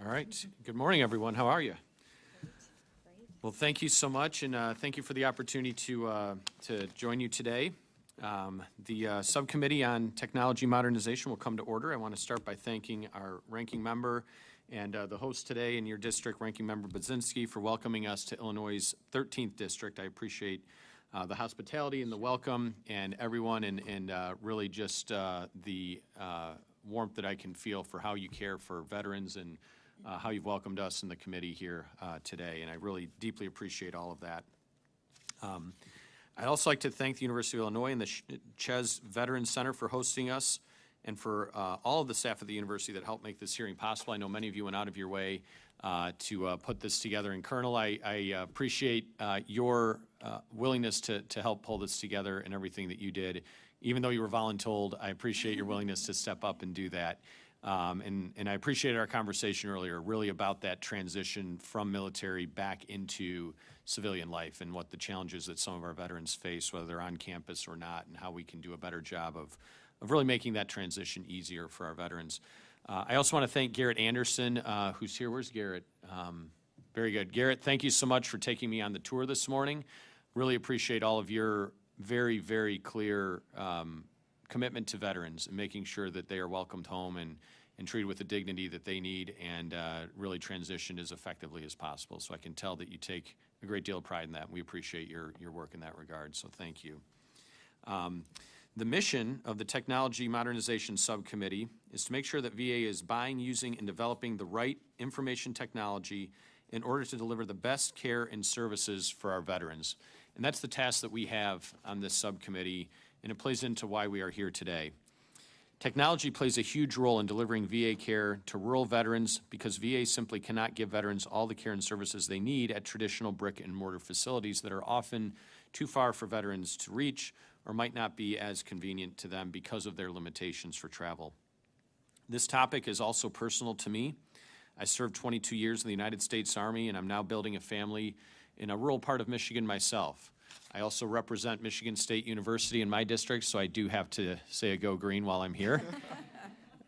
All right. Good morning, everyone. How are you? Well, thank you so much, and thank you for the opportunity to join you today. The Subcommittee on Technology Modernization will come to order. I want to start by thanking our ranking member and the host today in your district, Ranking Member Budzinski, for welcoming us to Illinois' 13th District. I appreciate the hospitality and the welcome and everyone, and really just the warmth that I can feel for how you care for veterans and how you've welcomed us in the committee here today, and I really deeply appreciate all of that. I'd also like to thank the University of Illinois and the Ches Veterans Center for hosting us, and for all of the staff of the university that helped make this hearing possible. I know many of you went out of your way to put this together. And Colonel, I appreciate your willingness to help pull this together and everything that you did. Even though you were voluntold, I appreciate your willingness to step up and do that. And I appreciated our conversation earlier, really about that transition from military back into civilian life and what the challenges that some of our veterans face, whether they're on campus or not, and how we can do a better job of really making that transition easier for our veterans. I also want to thank Garrett Anderson, who's here. Where's Garrett? Very good. Garrett, thank you so much for taking me on the tour this morning. Really appreciate all of your very, very clear commitment to veterans and making sure that they are welcomed home and treated with the dignity that they need, and really transitioned as effectively as possible. So I can tell that you take a great deal of pride in that, and we appreciate your work in that regard, so thank you. The mission of the Technology Modernization Subcommittee is to make sure that VA is buying, using, and developing the right information technology in order to deliver the best care and services for our veterans. And that's the task that we have on this subcommittee, and it plays into why we are here today. Technology plays a huge role in delivering VA care to rural veterans because VA simply cannot give veterans all the care and services they need at traditional brick and mortar facilities that are often too far for veterans to reach or might not be as convenient to them because of their limitations for travel. This topic is also personal to me. I served 22 years in the United States Army, and I'm now building a family in a rural part of Michigan myself. I also represent Michigan State University in my district, so I do have to say a go green while I'm here.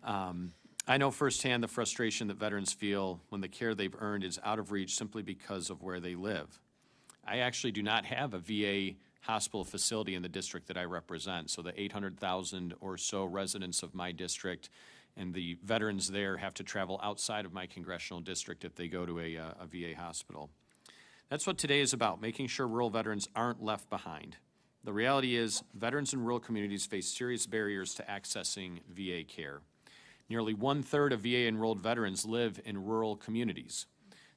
I know firsthand the frustration that veterans feel when the care they've earned is out of reach simply because of where they live. I actually do not have a VA hospital facility in the district that I represent, so the 800,000 or so residents of my district and the veterans there have to travel outside of my congressional district if they go to a VA hospital. That's what today is about, making sure rural veterans aren't left behind. The reality is, veterans in rural communities face serious barriers to accessing VA care. Nearly 1/3 of VA enrolled veterans live in rural communities.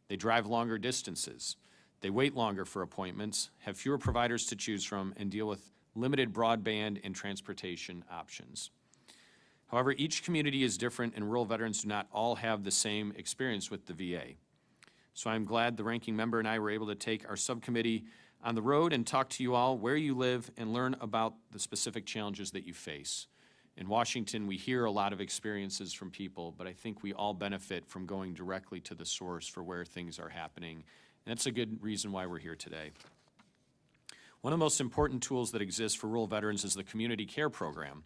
They drive longer distances. They wait longer for appointments, have fewer providers to choose from, and deal with limited broadband and transportation options. However, each community is different, and rural veterans do not all have the same experience with the VA. So I'm glad the ranking member and I were able to take our subcommittee on the road and talk to you all where you live and learn about the specific challenges that you face. In Washington, we hear a lot of experiences from people, but I think we all benefit from going directly to the source for where things are happening. And that's a good reason why we're here today. One of the most important tools that exists for rural veterans is the Community Care Program.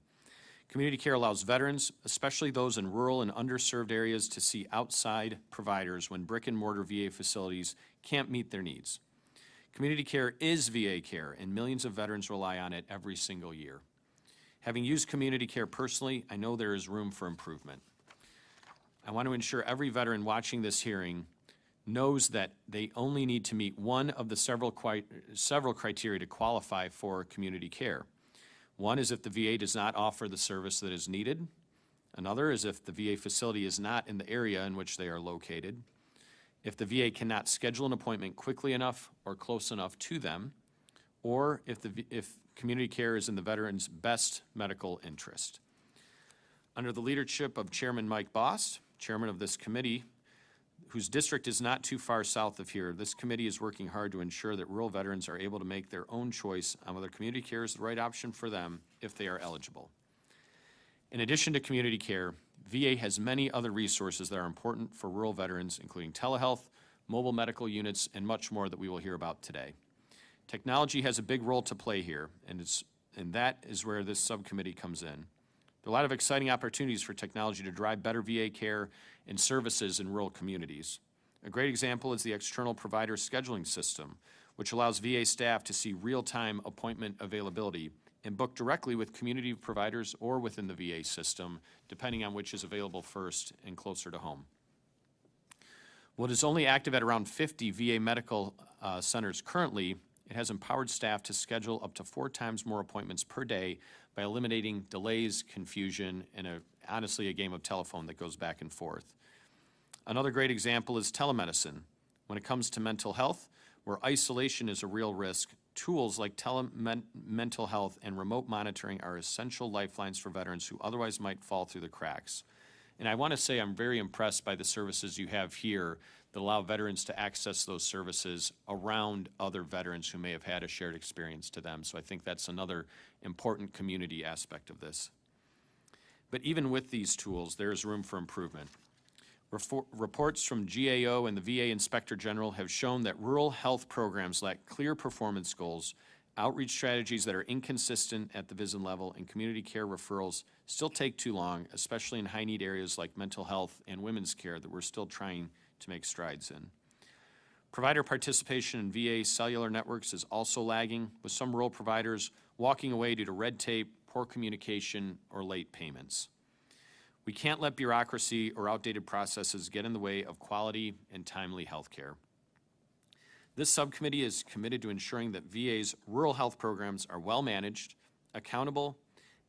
Community care allows veterans, especially those in rural and underserved areas, to see outside providers when brick and mortar VA facilities can't meet their needs. Community care is VA care, and millions of veterans rely on it every single year. Having used community care personally, I know there is room for improvement. I want to ensure every veteran watching this hearing knows that they only need to meet one of the several criteria to qualify for community care. One is if the VA does not offer the service that is needed. Another is if the VA facility is not in the area in which they are located. If the VA cannot schedule an appointment quickly enough or close enough to them, or if community care is in the veteran's best medical interest. Under the leadership of Chairman Mike Bost, chairman of this committee, whose district is not too far south of here, this committee is working hard to ensure that rural veterans are able to make their own choice on whether community care is the right option for them if they are eligible. In addition to community care, VA has many other resources that are important for rural veterans, including telehealth, mobile medical units, and much more that we will hear about today. Technology has a big role to play here, and that is where this subcommittee comes in. There are a lot of exciting opportunities for technology to drive better VA care and services in rural communities. A great example is the external provider scheduling system, which allows VA staff to see real-time appointment availability and book directly with community providers or within the VA system, depending on which is available first and closer to home. While it is only active at around 50 VA medical centers currently, it has empowered staff to schedule up to 4 times more appointments per day by eliminating delays, confusion, and honestly a game of telephone that goes back and forth. Another great example is telemedicine. When it comes to mental health, where isolation is a real risk, tools like mental health and remote monitoring are essential lifelines for veterans who otherwise might fall through the cracks. And I want to say I'm very impressed by the services you have here that allow veterans to access those services around other veterans who may have had a shared experience to them. So I think that's another important community aspect of this. But even with these tools, there is room for improvement. Reports from GAO and the VA Inspector General have shown that rural health programs lack clear performance goals, outreach strategies that are inconsistent at the visit level, and community care referrals still take too long, especially in high-need areas like mental health and women's care that we're still trying to make strides in. Provider participation in VA cellular networks is also lagging, with some rural providers walking away due to red tape, poor communication, or late payments. We can't let bureaucracy or outdated processes get in the way of quality and timely health care. This subcommittee is committed to ensuring that VA's rural health programs are well managed, accountable,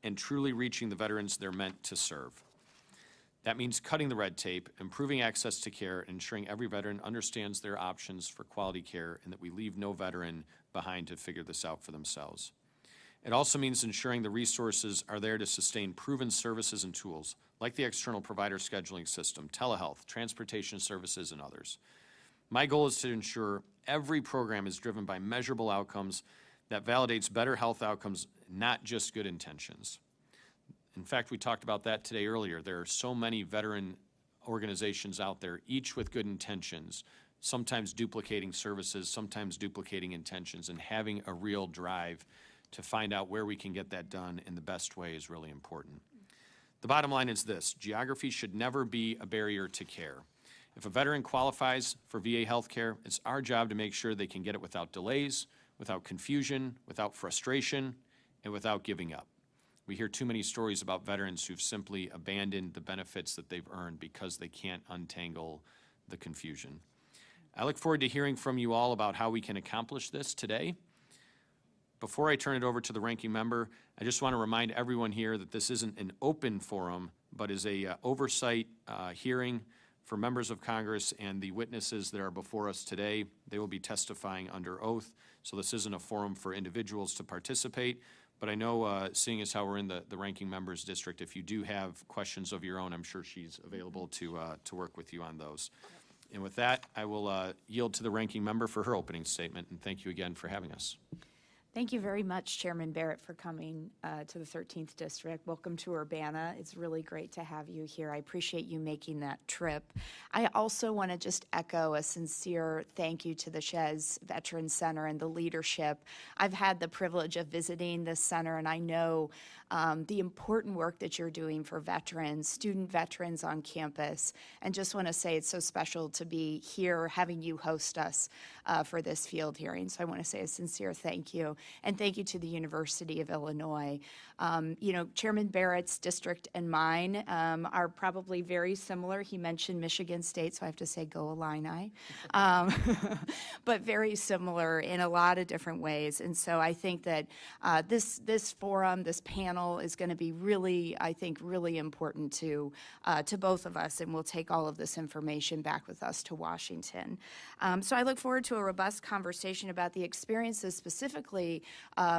and truly reaching the veterans they're meant to serve. That means cutting the red tape, improving access to care, and ensuring every veteran understands their options for quality care and that we leave no veteran behind to figure this out for themselves. It also means ensuring the resources are there to sustain proven services and tools, like the external provider scheduling system, telehealth, transportation services, and others. My goal is to ensure every program is driven by measurable outcomes that validates better health outcomes, not just good intentions. In fact, we talked about that today earlier. There are so many veteran organizations out there, each with good intentions, sometimes duplicating services, sometimes duplicating intentions, and having a real drive to find out where we can get that done in the best way is really important. The bottom line is this: geography should never be a barrier to care. If a veteran qualifies for VA health care, it's our job to make sure they can get it without delays, without confusion, without frustration, and without giving up. We hear too many stories about veterans who've simply abandoned the benefits that they've earned because they can't untangle the confusion. I look forward to hearing from you all about how we can accomplish this today. Before I turn it over to the ranking member, I just want to remind everyone here that this isn't an open forum, but is a oversight hearing for members of Congress and the witnesses that are before us today. They will be testifying under oath, so this isn't a forum for individuals to participate. But I know, seeing as how we're in the ranking member's district, if you do have questions of your own, I'm sure she's available to work with you on those. And with that, I will yield to the ranking member for her opening statement, and thank you again for having us. Thank you very much, Chairman Barrett, for coming to the 13th District. Welcome to Urbana. It's really great to have you here. I appreciate you making that trip. I also want to just echo a sincere thank you to the Shez Veterans Center and the leadership. I've had the privilege of visiting this center, and I know the important work that you're doing for veterans, student veterans on campus, and just want to say it's so special to be here having you host us for this field hearing. So I want to say a sincere thank you. And thank you to the University of Illinois. You know, Chairman Barrett's district and mine are probably very similar. He mentioned Michigan State, so I have to say go Illini. But very similar in a lot of different ways. And so I think that this forum, this panel is going to be really, I think, really important to both of us, and we'll take all of this information back with us to Washington. So I look forward to a robust conversation about the experiences specifically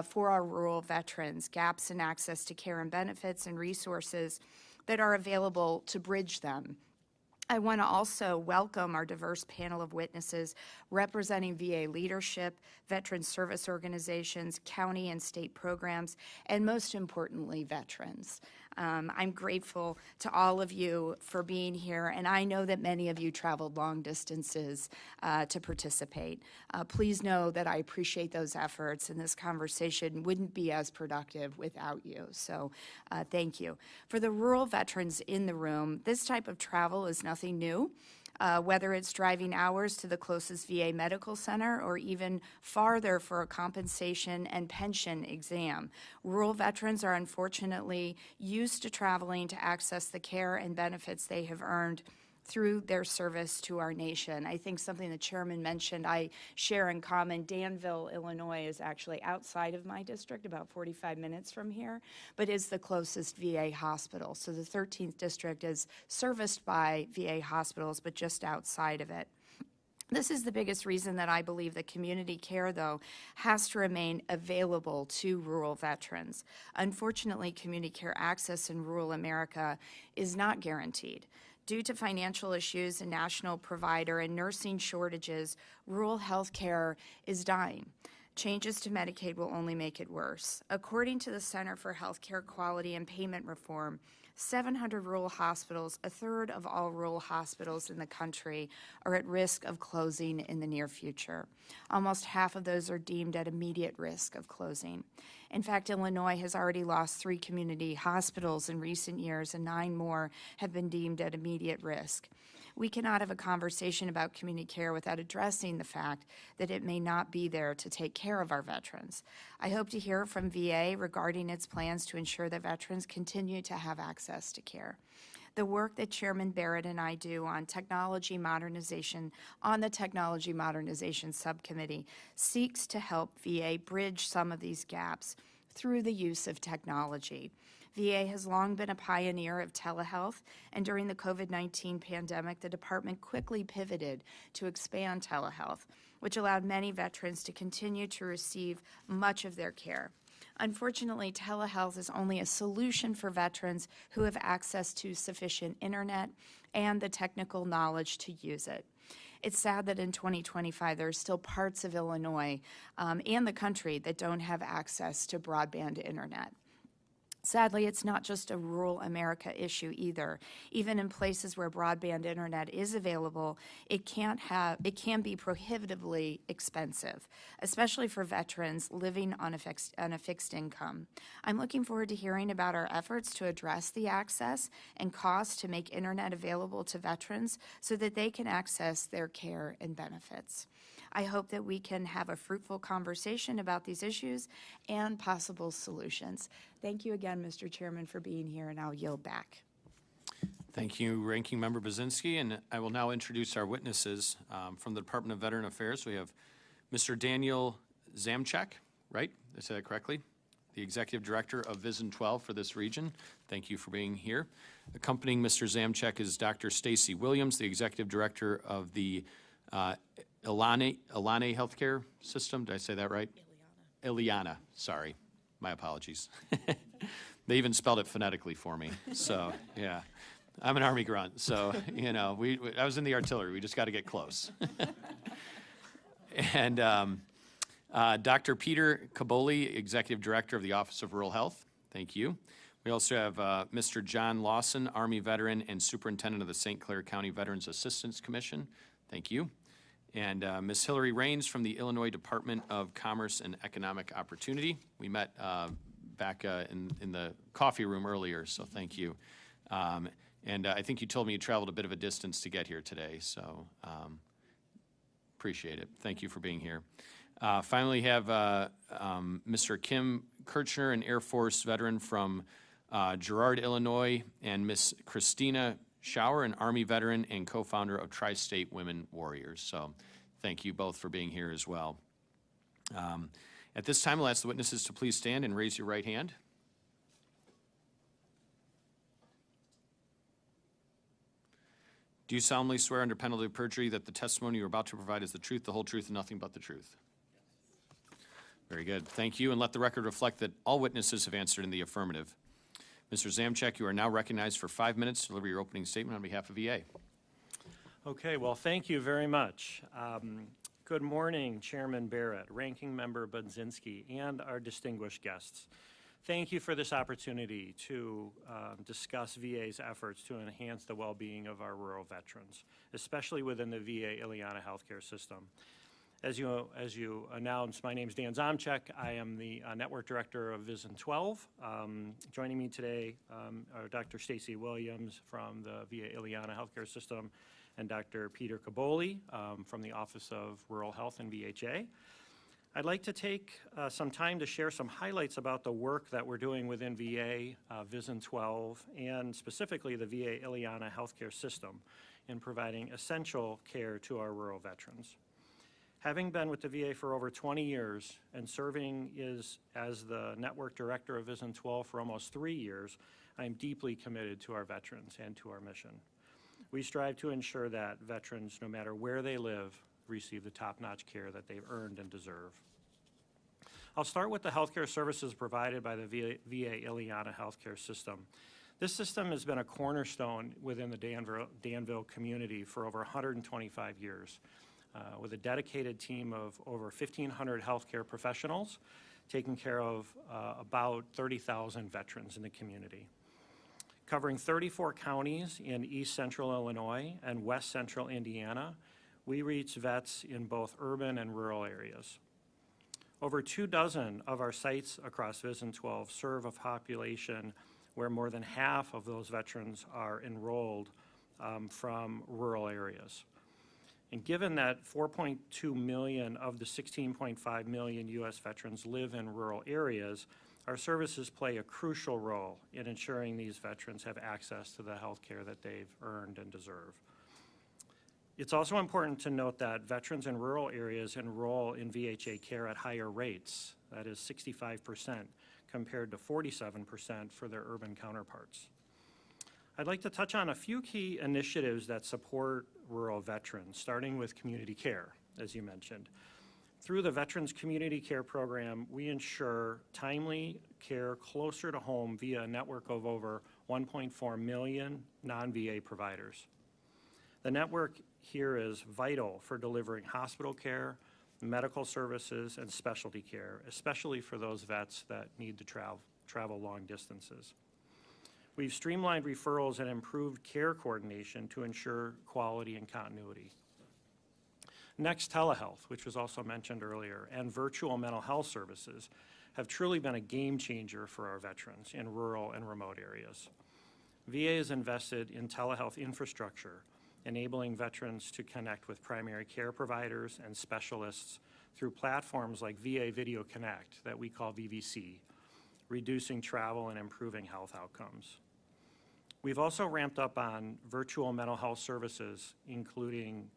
for our rural veterans, gaps in access to care and benefits and resources that are available to bridge them. I want to also welcome our diverse panel of witnesses representing VA leadership, veteran service organizations, county and state programs, and most importantly, veterans. I'm grateful to all of you for being here, and I know that many of you traveled long distances to participate. Please know that I appreciate those efforts, and this conversation wouldn't be as productive without you, so thank you. For the rural veterans in the room, this type of travel is nothing new. Whether it's driving hours to the closest VA medical center or even farther for a compensation and pension exam. Rural veterans are unfortunately used to traveling to access the care and benefits they have earned through their service to our nation. I think something the chairman mentioned I share in common. Danville, Illinois is actually outside of my district, about 45 minutes from here, but is the closest VA hospital. So the 13th district is serviced by VA hospitals, but just outside of it. This is the biggest reason that I believe that community care, though, has to remain available to rural veterans. Unfortunately, community care access in rural America is not guaranteed. Due to financial issues and national provider and nursing shortages, rural health care is dying. Changes to Medicaid will only make it worse. According to the Center for Healthcare Quality and Payment Reform, 700 rural hospitals, a third of all rural hospitals in the country, are at risk of closing in the near future. Almost half of those are deemed at immediate risk of closing. In fact, Illinois has already lost 3 community hospitals in recent years, and 9 more have been deemed at immediate risk. We cannot have a conversation about community care without addressing the fact that it may not be there to take care of our veterans. I hope to hear from VA regarding its plans to ensure that veterans continue to have access to care. The work that Chairman Barrett and I do on technology modernization, on the Technology Modernization Subcommittee, seeks to help VA bridge some of these gaps through the use of technology. VA has long been a pioneer of telehealth, and during the COVID-19 pandemic, the department quickly pivoted to expand telehealth, which allowed many veterans to continue to receive much of their care. Unfortunately, telehealth is only a solution for veterans who have access to sufficient internet and the technical knowledge to use it. It's sad that in 2025, there are still parts of Illinois and the country that don't have access to broadband internet. Sadly, it's not just a rural America issue either. Even in places where broadband internet is available, it can be prohibitively expensive, especially for veterans living on a fixed income. I'm looking forward to hearing about our efforts to address the access and cost to make internet available to veterans so that they can access their care and benefits. I hope that we can have a fruitful conversation about these issues and possible solutions. Thank you again, Mr. Chairman, for being here, and I'll yield back. Thank you, Ranking Member Baczynski, and I will now introduce our witnesses from the Department of Veteran Affairs. We have Mr. Daniel Zomchek, right? Did I say that correctly? The Executive Director of Vision 12 for this region. Thank you for being here. Accompanying Mr. Zomchek is Dr. Staci Williams, the Executive Director of the Illiana Healthcare System. Did I say that right? Illiana, sorry. My apologies. They even spelled it phonetically for me. So, yeah. I'm an Army grunt, so, you know, I was in the artillery. We just got to get close. And Dr. Peter Kaboli, Executive Director of the Office of Rural Health. Thank you. We also have Mr. John Lawson, Army veteran and Superintendent of the St. Clair County Veterans Assistance Commission. Thank you. And Ms. Hillary Raines from the Illinois Department of Commerce and Economic Opportunity. We met back in the coffee room earlier, so thank you. And I think you told me you traveled a bit of a distance to get here today, so appreciate it. Thank you for being here. Finally, have Mr. Kim Kirchner, an Air Force veteran from Girard, Illinois, and Ms. Christina Schauer, an Army veteran and co-founder of Tri-State Women Warriors. So thank you both for being here as well. At this time, I'll ask the witnesses to please stand and raise your right hand. Do you solemnly swear under penalty of perjury that the testimony you're about to provide is the truth, the whole truth, and nothing but the truth? Very good. Thank you, and let the record reflect that all witnesses have answered in the affirmative. Mr. Zomchek, you are now recognized for 5 minutes to deliver your opening statement on behalf of VA. Okay, well, thank you very much. Good morning, Chairman Barrett, Ranking Member Baczynski, and our distinguished guests. Thank you for this opportunity to discuss VA's efforts to enhance the well-being of our rural veterans, especially within the VA Illiana healthcare system. As you announced, my name is Dan Zomchek. I am the Network Director of Vision 12. Joining me today are Dr. Staci Williams from the VA Illiana healthcare system and Dr. Peter Kaboli from the Office of Rural Health and VHA. I'd like to take some time to share some highlights about the work that we're doing within VA Vision 12 and specifically the VA Illiana healthcare system in providing essential care to our rural veterans. Having been with the VA for over 20 years and serving as the Network Director of Vision 12 for almost 3 years, I am deeply committed to our veterans and to our mission. We strive to ensure that veterans, no matter where they live, receive the top-notch care that they've earned and deserve. I'll start with the healthcare services provided by the VA Illiana healthcare system. This system has been a cornerstone within the Danville community for over 125 years. With a dedicated team of over 1,500 healthcare professionals taking care of about 30,000 veterans in the community. Covering 34 counties in East Central Illinois and West Central Indiana, we reach vets in both urban and rural areas. Over 24 of our sites across Vision 12 serve a population where more than half of those veterans are enrolled from rural areas. And given that 4.2 million of the 16.5 million U.S. veterans live in rural areas, our services play a crucial role in ensuring these veterans have access to the health care that they've earned and deserve. It's also important to note that veterans in rural areas enroll in VHA care at higher rates, that is 65%, compared to 47% for their urban counterparts. I'd like to touch on a few key initiatives that support rural veterans, starting with community care, as you mentioned. Through the Veterans Community Care Program, we ensure timely care closer to home via a network of over 1.4 million non-VA providers. The network here is vital for delivering hospital care, medical services, and specialty care, especially for those vets that need to travel long distances. We've streamlined referrals and improved care coordination to ensure quality and continuity. Next, telehealth, which was also mentioned earlier, and virtual mental health services have truly been a game changer for our veterans in rural and remote areas. VA has invested in telehealth infrastructure, enabling veterans to connect with primary care providers and specialists through platforms like VA Video Connect that we call VVC, reducing travel and improving health outcomes. We've also ramped up on virtual mental health services, including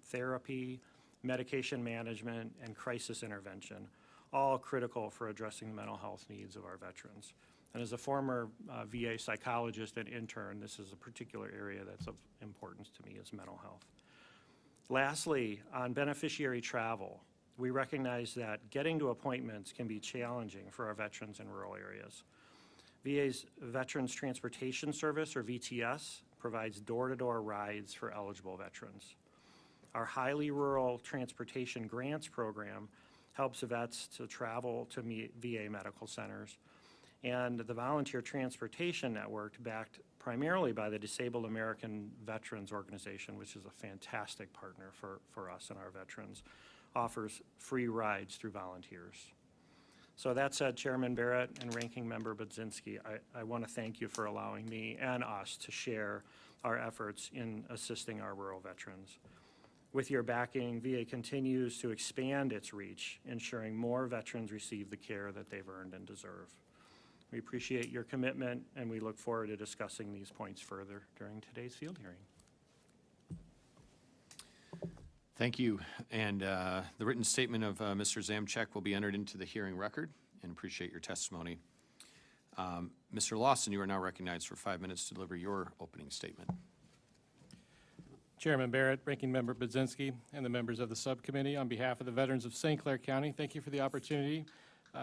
therapy, medication management, and crisis intervention, all critical for addressing the mental health needs of our veterans. And as a former VA psychologist and intern, this is a particular area that's of importance to me is mental health. Lastly, on beneficiary travel, we recognize that getting to appointments can be challenging for our veterans in rural areas. VA's Veterans Transportation Service, or VTS, provides door-to-door rides for eligible veterans. Our highly rural transportation grants program helps vets to travel to VA medical centers. And the Volunteer Transportation Network, backed primarily by the Disabled American Veterans Organization, which is a fantastic partner for us and our veterans, offers free rides through volunteers. So that said, Chairman Barrett and Ranking Member Budzinski, I want to thank you for allowing me and us to share our efforts in assisting our rural veterans. With your backing, VA continues to expand its reach, ensuring more veterans receive the care that they've earned and deserve. We appreciate your commitment, and we look forward to discussing these points further during today's field hearing. Thank you. And the written statement of Mr. Zomchek will be entered into the hearing record, and appreciate your testimony. Mr. Lawson, you are now recognized for 5 minutes to deliver your opening statement. Chairman Barrett, Ranking Member Budzinski, and the members of the subcommittee, on behalf of the veterans of St. Clair County, thank you for the opportunity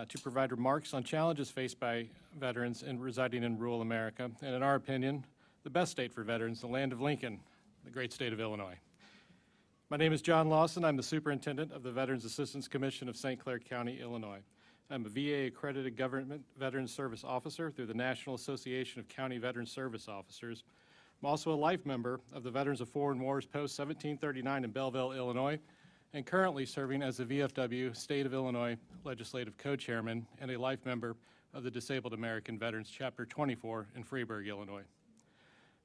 to provide remarks on challenges faced by veterans residing in rural America, and in our opinion, the best state for veterans, the land of Lincoln, the great state of Illinois. My name is John Lawson. I'm the Superintendent of the Veterans Assistance Commission of St. Clair County, Illinois. I'm a VA accredited government veteran service officer through the National Association of County Veteran Service Officers. I'm also a life member of the Veterans of Foreign Wars Post 1739 in Belleville, Illinois, and currently serving as the VFW State of Illinois Legislative Co-Chairman and a life member of the Disabled American Veterans Chapter 24 in Freeburg, Illinois.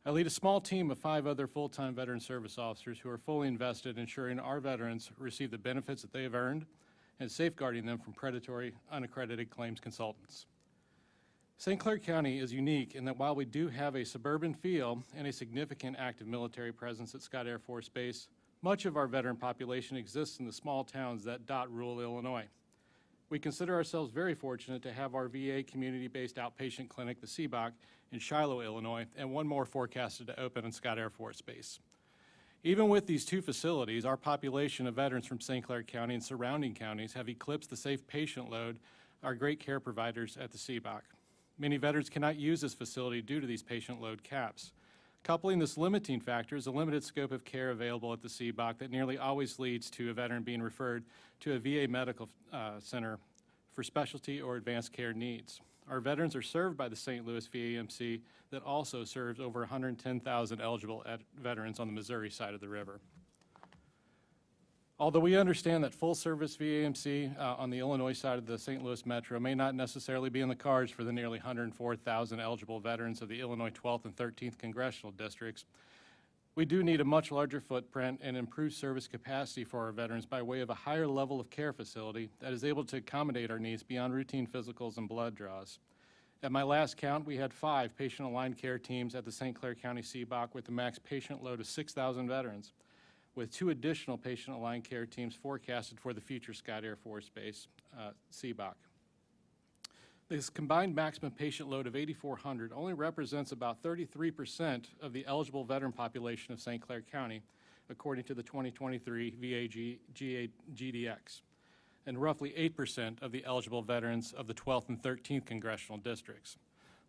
I lead a small team of 5 other full-time veteran service officers who are fully invested in ensuring our veterans receive the benefits that they have earned and safeguarding them from predatory, unaccredited claims consultants. St. Clair County is unique in that while we do have a suburban feel and a significant active military presence at Scott Air Force Base, much of our veteran population exists in the small towns that dot rural Illinois. We consider ourselves very fortunate to have our VA community-based outpatient clinic, the CBOC, in Shiloh, Illinois, and one more forecasted to open in Scott Air Force Base. Even with these 2 facilities, our population of veterans from St. Clair County and surrounding counties have eclipsed the safe patient load our great care providers at the CBOC. Many veterans cannot use this facility due to these patient load caps. Coupling this limiting factor is a limited scope of care available at the CBOC that nearly always leads to a veteran being referred to a VA medical center for specialty or advanced care needs. Our veterans are served by the St. Louis VAMC that also serves over 110,000 eligible veterans on the Missouri side of the river. Although we understand that full-service VAMC on the Illinois side of the St. Louis Metro may not necessarily be in the cards for the nearly 104,000 eligible veterans of the Illinois 12th and 13th congressional districts, we do need a much larger footprint and improved service capacity for our veterans by way of a higher level of care facility that is able to accommodate our needs beyond routine physicals and blood draws. At my last count, we had 5 patient-aligned care teams at the St. Clair County CBOC with a max patient load of 6,000 veterans, with 2 additional patient-aligned care teams forecasted for the future Scott Air Force Base CBOC. This combined maximum patient load of 8,400 only represents about 33% of the eligible veteran population of St. Clair County, according to the 2023 VA GDX, and roughly 8% of the eligible veterans of the 12th and 13th congressional districts.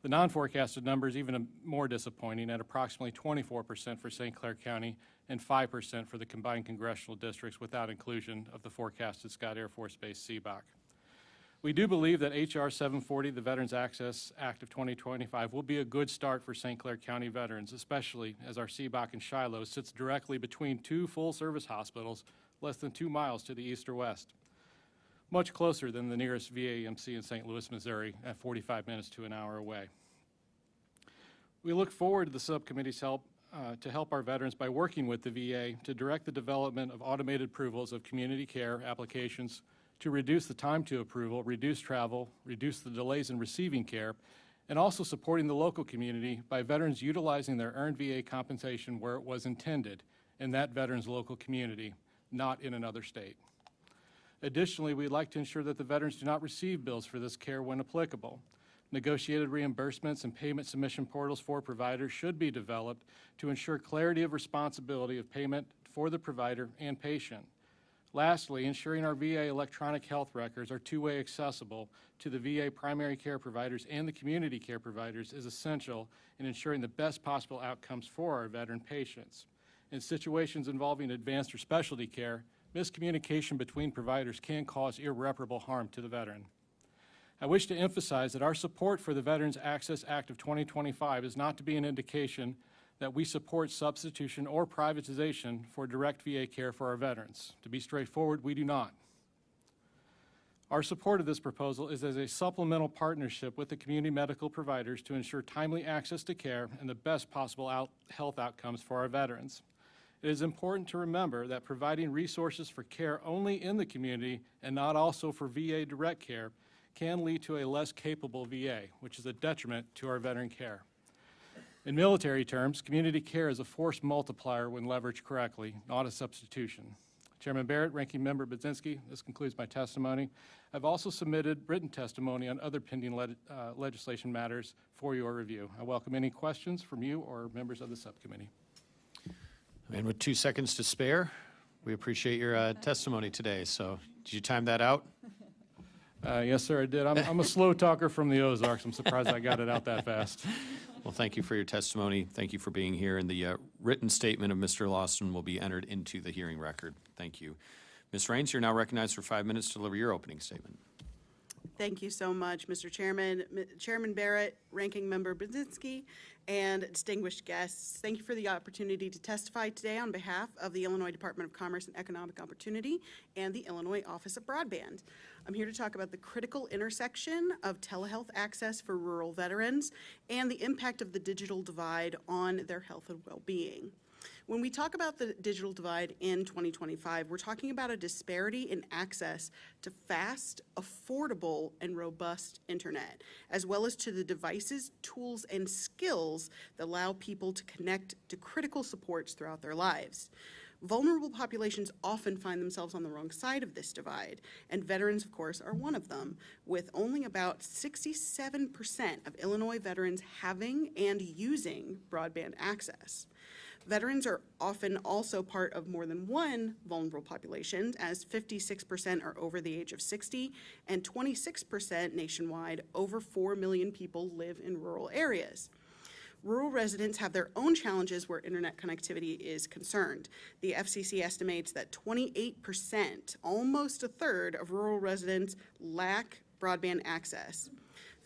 The non-forecasted number is even more disappointing at approximately 24% for St. Clair County and 5% for the combined congressional districts without inclusion of the forecasted Scott Air Force Base CBOC. We do believe that H.R. 740, the Veterans Access Act of 2025, will be a good start for St. Clair County veterans, especially as our CBOC in Shiloh sits directly between 2 full-service hospitals less than 2 miles to the east or west, much closer than the nearest VAMC in St. Louis, Missouri, at 45 minutes to an hour away. We look forward to the subcommittee's help to help our veterans by working with the VA to direct the development of automated approvals of community care applications to reduce the time to approval, reduce travel, reduce the delays in receiving care, and also supporting the local community by veterans utilizing their earned VA compensation where it was intended, in that veteran's local community, not in another state. Additionally, we'd like to ensure that the veterans do not receive bills for this care when applicable. Negotiated reimbursements and payment submission portals for providers should be developed to ensure clarity of responsibility of payment for the provider and patient. Lastly, ensuring our VA electronic health records are two-way accessible to the VA primary care providers and the community care providers is essential in ensuring the best possible outcomes for our veteran patients. In situations involving advanced or specialty care, miscommunication between providers can cause irreparable harm to the veteran. I wish to emphasize that our support for the Veterans Access Act of 2025 is not to be an indication that we support substitution or privatization for direct VA care for our veterans. To be straightforward, we do not. Our support of this proposal is as a supplemental partnership with the community medical providers to ensure timely access to care and the best possible health outcomes for our veterans. It is important to remember that providing resources for care only in the community and not also for VA direct care can lead to a less capable VA, which is a detriment to our veteran care. In military terms, community care is a force multiplier when leveraged correctly, not a substitution. Chairman Barrett, Ranking Member Budzinski, this concludes my testimony. I've also submitted written testimony on other pending legislation matters for your review. I welcome any questions from you or members of the subcommittee. And with 2 seconds to spare, we appreciate your testimony today. So did you time that out? Yes, sir, I did. I'm a slow talker from the Ozarks. I'm surprised I got it out that fast. Well, thank you for your testimony. Thank you for being here. And the written statement of Mr. Lawson will be entered into the hearing record. Thank you. Ms. Raines, you're now recognized for 5 minutes to deliver your opening statement. Thank you so much, Mr. Chairman, Chairman Barrett, Ranking Member Budzinski, and distinguished guests. Thank you for the opportunity to testify today on behalf of the Illinois Department of Commerce and Economic Opportunity and the Illinois Office of Broadband. I'm here to talk about the critical intersection of telehealth access for rural veterans and the impact of the digital divide on their health and well-being. When we talk about the digital divide in 2025, we're talking about a disparity in access to fast, affordable, and robust internet, as well as to the devices, tools, and skills that allow people to connect to critical supports throughout their lives. Vulnerable populations often find themselves on the wrong side of this divide, and veterans, of course, are one of them, with only about 67% of Illinois veterans having and using broadband access. Veterans are often also part of more than one vulnerable population, as 56% are over the age of 60, and 26% nationwide, over 4 million people live in rural areas. Rural residents have their own challenges where internet connectivity is concerned. The FCC estimates that 28%, almost a third, of rural residents lack broadband access.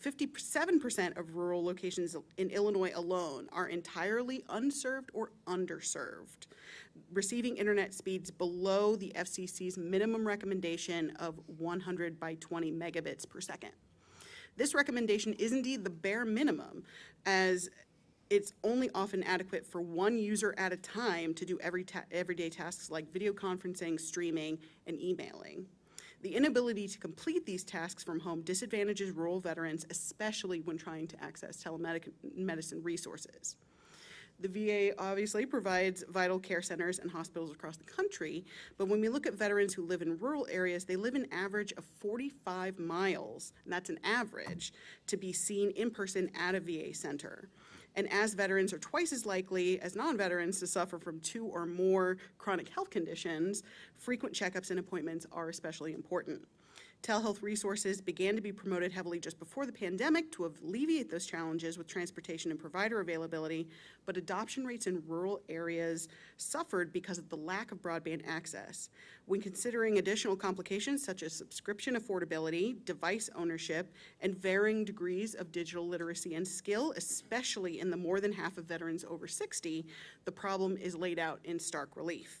57% of rural locations in Illinois alone are entirely unserved or underserved, receiving internet speeds below the FCC's minimum recommendation of 100 by 20 megabits per second. This recommendation is indeed the bare minimum, as it's only often adequate for one user at a time to do everyday tasks like video conferencing, streaming, and emailing. The inability to complete these tasks from home disadvantages rural veterans, especially when trying to access telemedicine resources. The VA obviously provides vital care centers and hospitals across the country, but when we look at veterans who live in rural areas, they live an average of 45 miles, and that's an average, to be seen in person at a VA center. And as veterans are twice as likely as non-veterans to suffer from 2 or more chronic health conditions, frequent checkups and appointments are especially important. Telehealth resources began to be promoted heavily just before the pandemic to alleviate those challenges with transportation and provider availability, but adoption rates in rural areas suffered because of the lack of broadband access. When considering additional complications such as subscription affordability, device ownership, and varying degrees of digital literacy and skill, especially in the more than half of veterans over 60, the problem is laid out in stark relief.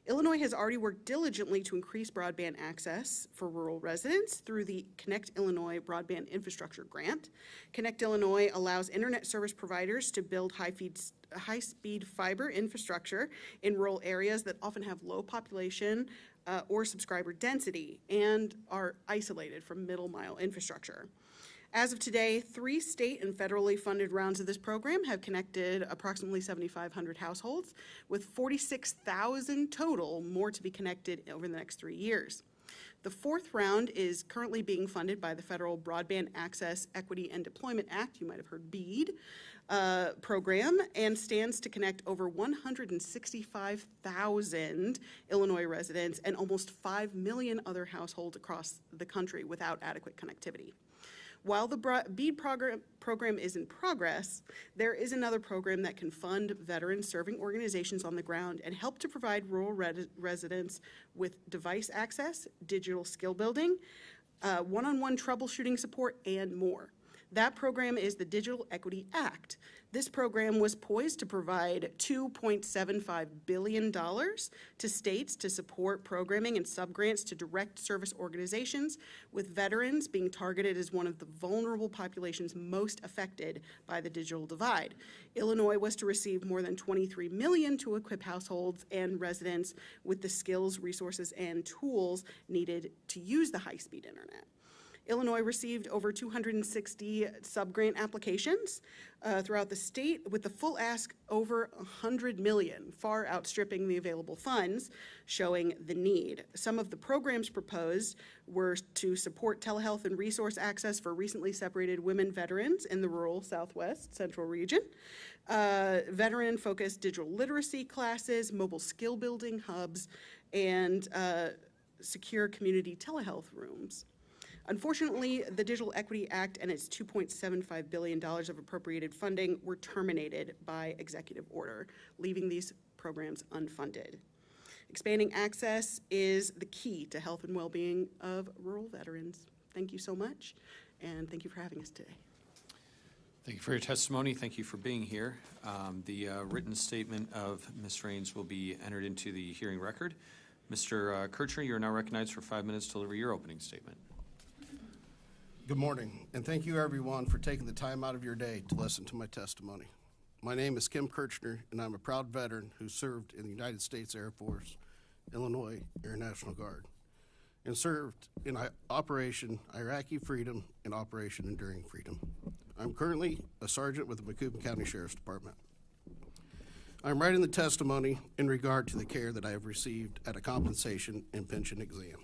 Illinois has already worked diligently to increase broadband access for rural residents through the Connect Illinois Broadband Infrastructure Grant. Connect Illinois allows internet service providers to build high-speed fiber infrastructure in rural areas that often have low population or subscriber density and are isolated from middle-mile infrastructure. As of today, 3 state and federally funded rounds of this program have connected approximately 7,500 households, with 46,000 total more to be connected over the next 3 years. The 4th round is currently being funded by the Federal Broadband Access, Equity, and Deployment Act, you might have heard BEAD, program, and stands to connect over 165,000 Illinois residents and almost 5 million other households across the country without adequate connectivity. While the BEAD program is in progress, there is another program that can fund veterans serving organizations on the ground and help to provide rural residents with device access, digital skill building, one-on-one troubleshooting support, and more. That program is the Digital Equity Act. This program was poised to provide $2.75 billion to states to support programming and subgrants to direct service organizations, with veterans being targeted as one of the vulnerable populations most affected by the digital divide. Illinois was to receive more than $23 million to equip households and residents with the skills, resources, and tools needed to use the high-speed internet. Illinois received over 260 subgrant applications throughout the state, with the full ask over $100 million, far outstripping the available funds, showing the need. Some of the programs proposed were to support telehealth and resource access for recently separated women veterans in the rural Southwest Central region, veteran-focused digital literacy classes, mobile skill building hubs, and secure community telehealth rooms. Unfortunately, the Digital Equity Act and its $2.75 billion of appropriated funding were terminated by executive order, leaving these programs unfunded. Expanding access is the key to health and well-being of rural veterans. Thank you so much, and thank you for having us today. Thank you for your testimony. Thank you for being here. The written statement of Ms. Raines will be entered into the hearing record. Mr. Kirchner, you are now recognized for 5 minutes to deliver your opening statement. Good morning, and thank you everyone for taking the time out of your day to listen to my testimony. My name is Kim Kirchner, and I'm a proud veteran who served in the United States Air Force, Illinois Air National Guard, and served in Operation Iraqi Freedom and Operation Enduring Freedom. I'm currently a sergeant with the Macoupin County Sheriff's Department. I'm writing the testimony in regard to the care that I have received at a compensation and pension exam.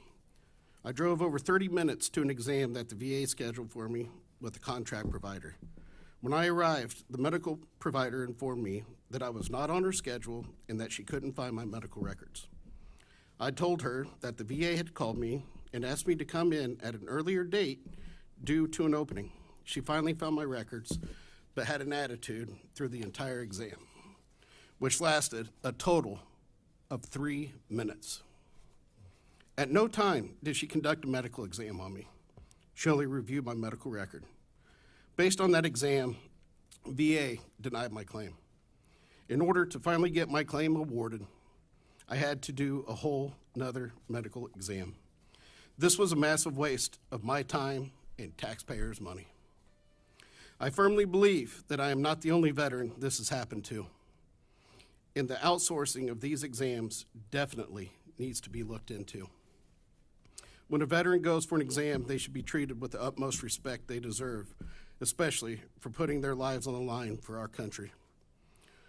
I drove over 30 minutes to an exam that the VA scheduled for me with a contract provider. When I arrived, the medical provider informed me that I was not on her schedule and that she couldn't find my medical records. I told her that the VA had called me and asked me to come in at an earlier date due to an opening. She finally found my records, but had an attitude through the entire exam, which lasted a total of 3 minutes. At no time did she conduct a medical exam on me. She only reviewed my medical record. Based on that exam, VA denied my claim. In order to finally get my claim awarded, I had to do a whole nother medical exam. This was a massive waste of my time and taxpayers' money. I firmly believe that I am not the only veteran this has happened to, and the outsourcing of these exams definitely needs to be looked into. When a veteran goes for an exam, they should be treated with the utmost respect they deserve, especially for putting their lives on the line for our country.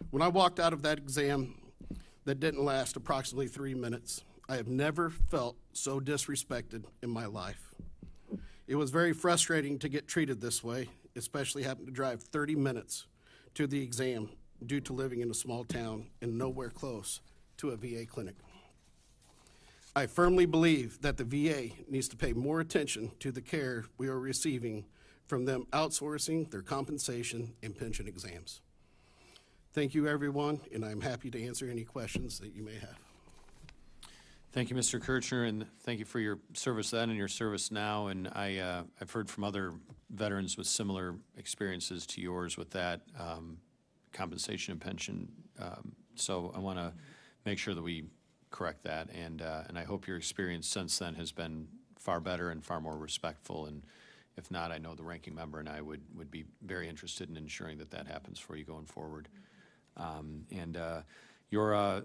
When I walked out of that exam that didn't last approximately 3 minutes, I have never felt so disrespected in my life. It was very frustrating to get treated this way, especially having to drive 30 minutes to the exam due to living in a small town and nowhere close to a VA clinic. I firmly believe that the VA needs to pay more attention to the care we are receiving from them outsourcing their compensation and pension exams. Thank you, everyone, and I'm happy to answer any questions that you may have. Thank you, Mr. Kirchner, and thank you for your service then and your service now. And I've heard from other veterans with similar experiences to yours with that compensation and pension. So I want to make sure that we correct that, and I hope your experience since then has been far better and far more respectful. And if not, I know the ranking member and I would be very interested in ensuring that that happens for you going forward. Your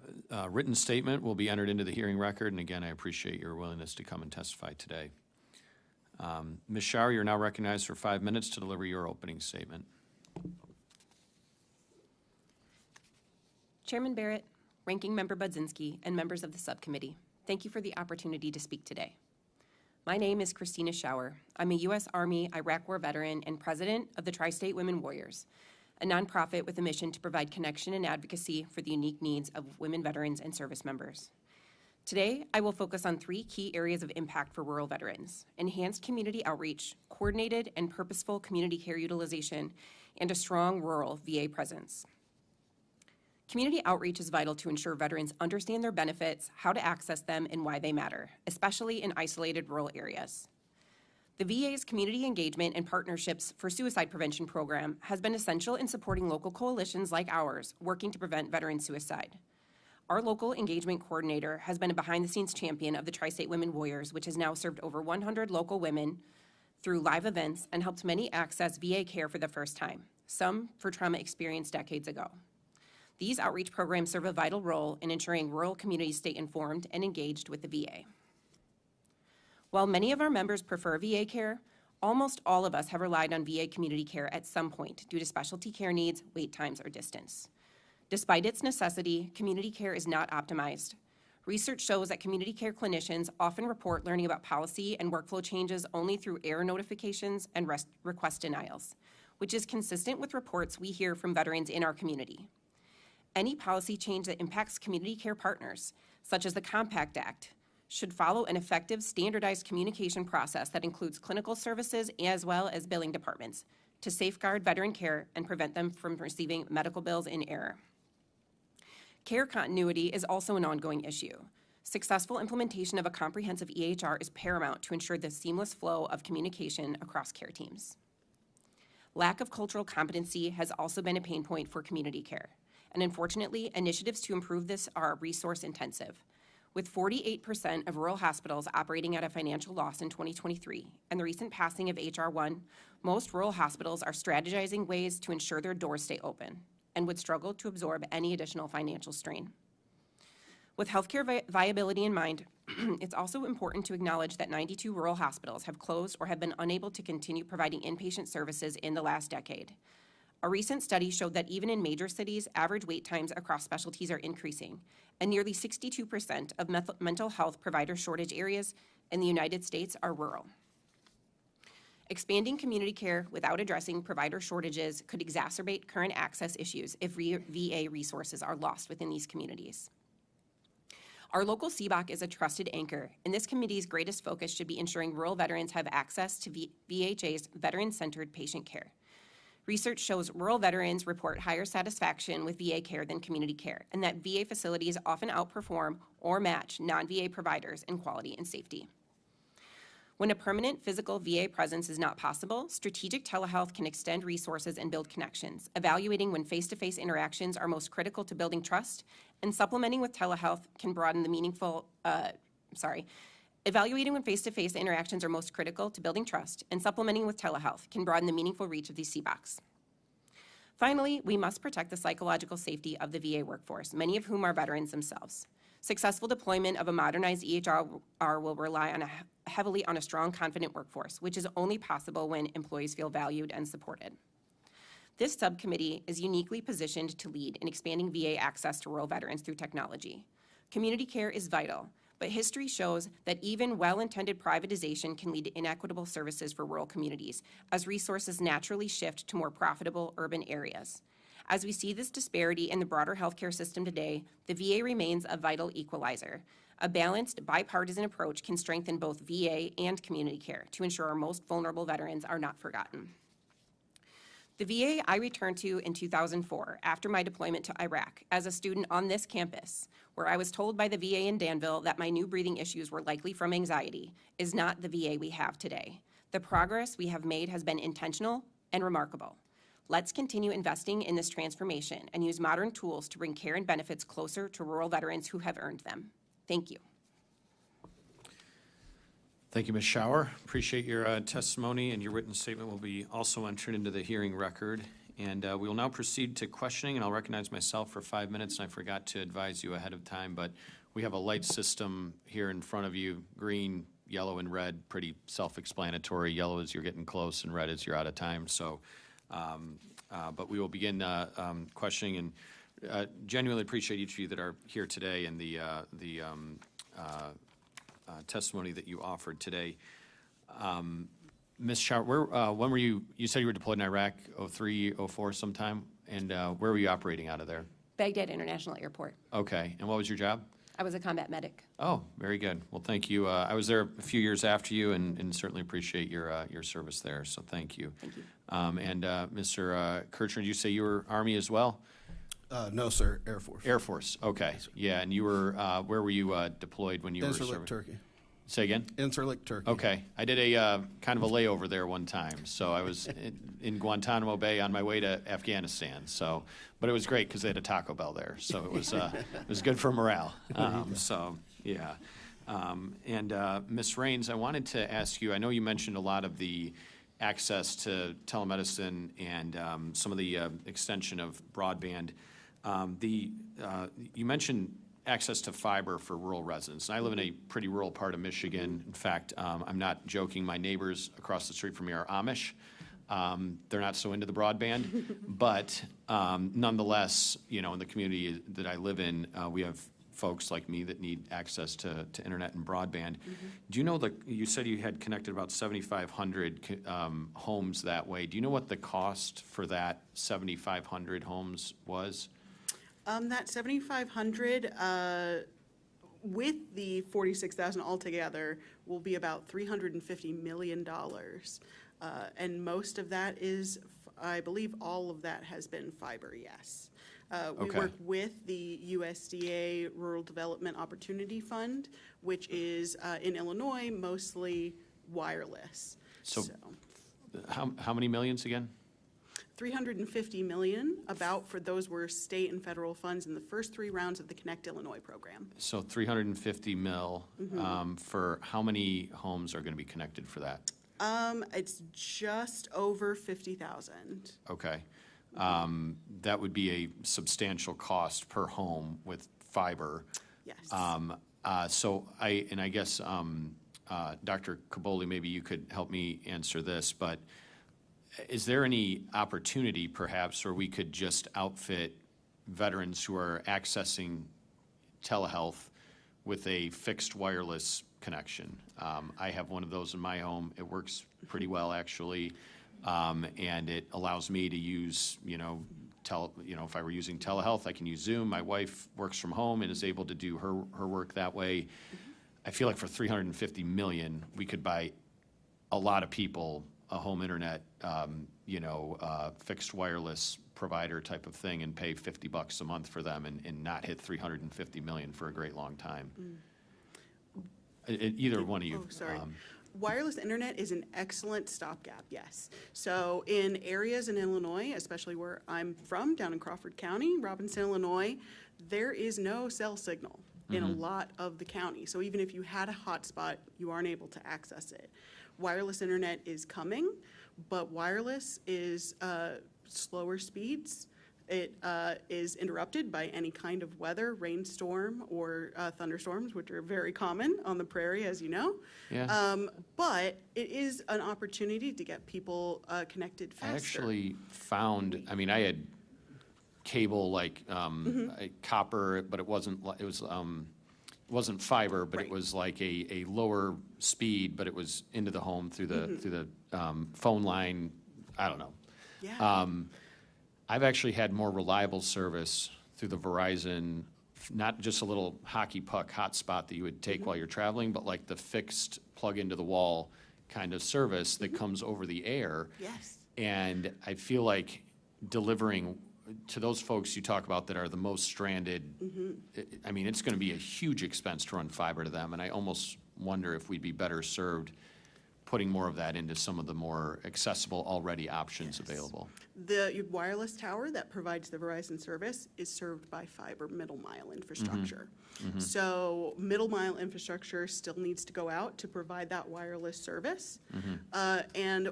written statement will be entered into the hearing record, and again, I appreciate your willingness to come and testify today. Ms. Schauer, you're now recognized for 5 minutes to deliver your opening statement. Chairman Barrett, Ranking Member Budzinski, and members of the subcommittee, thank you for the opportunity to speak today. My name is Christina Schauer. I'm a U.S. Army Iraq War veteran and president of the Tri-State Women Warriors, a nonprofit with a mission to provide connection and advocacy for the unique needs of women veterans and service members. Today, I will focus on 3 key areas of impact for rural veterans: enhanced community outreach, coordinated and purposeful community care utilization, and a strong rural VA presence. Community outreach is vital to ensure veterans understand their benefits, how to access them, and why they matter, especially in isolated rural areas. The VA's Community Engagement and Partnerships for Suicide Prevention program has been essential in supporting local coalitions like ours working to prevent veteran suicide. Our local engagement coordinator has been a behind-the-scenes champion of the Tri-State Women Warriors, which has now served over 100 local women through live events and helped many access VA care for the first time, some for trauma experienced decades ago. These outreach programs serve a vital role in ensuring rural communities stay informed and engaged with the VA. While many of our members prefer VA care, almost all of us have relied on VA community care at some point due to specialty care needs, wait times, or distance. Despite its necessity, community care is not optimized. Research shows that community care clinicians often report learning about policy and workflow changes only through error notifications and request denials, which is consistent with reports we hear from veterans in our community. Any policy change that impacts community care partners, such as the Compact Act, should follow an effective standardized communication process that includes clinical services as well as billing departments to safeguard veteran care and prevent them from receiving medical bills in error. Care continuity is also an ongoing issue. Successful implementation of a comprehensive EHR is paramount to ensure the seamless flow of communication across care teams. Lack of cultural competency has also been a pain point for community care, and unfortunately, initiatives to improve this are resource intensive. With 48% of rural hospitals operating at a financial loss in 2023 and the recent passing of H.R. 1, most rural hospitals are strategizing ways to ensure their doors stay open and would struggle to absorb any additional financial strain. With healthcare viability in mind, it's also important to acknowledge that 92 rural hospitals have closed or have been unable to continue providing inpatient services in the last decade. A recent study showed that even in major cities, average wait times across specialties are increasing, and nearly 62% of mental health provider shortage areas in the United States are rural. Expanding community care without addressing provider shortages could exacerbate current access issues if VA resources are lost within these communities. Our local CBOC is a trusted anchor, and this committee's greatest focus should be ensuring rural veterans have access to VHA's veteran-centered patient care. Research shows rural veterans report higher satisfaction with VA care than community care, and that VA facilities often outperform or match non-VA providers in quality and safety. When a permanent physical VA presence is not possible, strategic telehealth can extend resources and build connections, evaluating when face-to-face interactions are most critical to building trust, and supplementing with telehealth can broaden the meaningful, Evaluating when face-to-face interactions are most critical to building trust, and supplementing with telehealth can broaden the meaningful reach of these CBOCs. Finally, we must protect the psychological safety of the VA workforce, many of whom are veterans themselves. Successful deployment of a modernized EHR will rely heavily on a strong, confident workforce, which is only possible when employees feel valued and supported. This subcommittee is uniquely positioned to lead in expanding VA access to rural veterans through technology. Community care is vital, but history shows that even well-intended privatization can lead to inequitable services for rural communities, as resources naturally shift to more profitable urban areas. As we see this disparity in the broader healthcare system today, the VA remains a vital equalizer. A balanced, bipartisan approach can strengthen both VA and community care to ensure our most vulnerable veterans are not forgotten. The VA I returned to in 2004 after my deployment to Iraq as a student on this campus, where I was told by the VA in Danville that my new breathing issues were likely from anxiety, is not the VA we have today. The progress we have made has been intentional and remarkable. Let's continue investing in this transformation and use modern tools to bring care and benefits closer to rural veterans who have earned them. Thank you. Thank you, Ms. Schauer. Appreciate your testimony, and your written statement will be also entered into the hearing record. And we will now proceed to questioning, and I'll recognize myself for 5 minutes, and I forgot to advise you ahead of time, but we have a light system here in front of you, green, yellow, and red, pretty self-explanatory. Yellow is you're getting close, and red is you're out of time. So, but we will begin questioning, and genuinely appreciate each of you that are here today and the testimony that you offered today. Ms. Schauer, when were you said you were deployed in Iraq, 03, 04 sometime, and where were you operating out of there? Baghdad International Airport. Okay, and what was your job? I was a combat medic. Oh, very good. Well, thank you. I was there a few years after you, and certainly appreciate your service there, so thank you. Thank you. And Mr. Kirchner, did you say you were Army as well? No, sir, Air Force. Air Force, okay. Yeah, and you were, where were you deployed when you were serving? Incirlik, Turkey. Say again? Incirlik, Turkey. Okay. I did a kind of a layover there one time. So I was in Guantanamo Bay on my way to Afghanistan. So, but it was great because they had a Taco Bell there. So it was good for morale. So, yeah. And Ms. Raines, I wanted to ask you, I know you mentioned a lot of the access to telemedicine and some of the extension of broadband. You mentioned access to fiber for rural residents. And I live in a pretty rural part of Michigan. In fact, I'm not joking, my neighbors across the street from me are Amish. They're not so into the broadband, but nonetheless, you know, in the community that I live in, we have folks like me that need access to internet and broadband. Do you know you said you had connected about 7,500 homes that way. Do you know what the cost for that 7,500 homes was? That 7,500, with the 46,000 altogether, will be about $350 million. And most of that is, I believe all of that has been fiber, yes. We Okay. work with the USDA Rural Development Opportunity Fund, which is in Illinois, mostly wireless. So- How many millions again? 350 million, about, for those were state and federal funds in the first 3 rounds of the Connect Illinois program. So 350 mil, for how many homes are going to be connected for that? It's just over 50,000. Okay. That would be a substantial cost per home with fiber. Yes. So I guess, Dr. Kaboli, maybe you could help me answer this, but is there any opportunity perhaps where we could just outfit veterans who are accessing telehealth with a fixed wireless connection? I have one of those in my home. It works pretty well, actually. And it allows me to use, if I were using telehealth, I can use Zoom. My wife works from home and is able to do her work that way. I feel like for 350 million, we could buy a lot of people a home internet, fixed wireless provider type of thing and pay $50 a month for them and not hit 350 million for a great long time. Either one of you. Oh, sorry. Wireless internet is an excellent stopgap, yes. So in areas in Illinois, especially where I'm from, down in Crawford County, Robinson, Illinois, there is no cell signal in a lot of the county. So even if you had a hotspot, you aren't able to access it. Wireless internet is coming, but wireless is slower speeds. It is interrupted by any kind of weather, rainstorm or thunderstorms, which are very common on the prairie, as you know. Yeah. But it is an opportunity to get people connected faster. I actually found, I had cable like copper, but it wasn't, wasn't fiber, but it Right. was like a lower speed, but it was into the home through the phone line. I don't know. Yeah. I've actually had more reliable service through the Verizon, not just a little hockey puck hotspot that you would take while you're traveling, but like the fixed plug into the wall kind of service that comes over the air. Yes. And I feel like delivering to those folks you talk about that are the most stranded, it's going to be a huge expense to run fiber to them, and I almost wonder if we'd be better served putting more of that into some of the more accessible already options available. The wireless tower that provides the Verizon service is served by fiber middle mile infrastructure. So middle mile infrastructure still needs to go out to provide that wireless service. And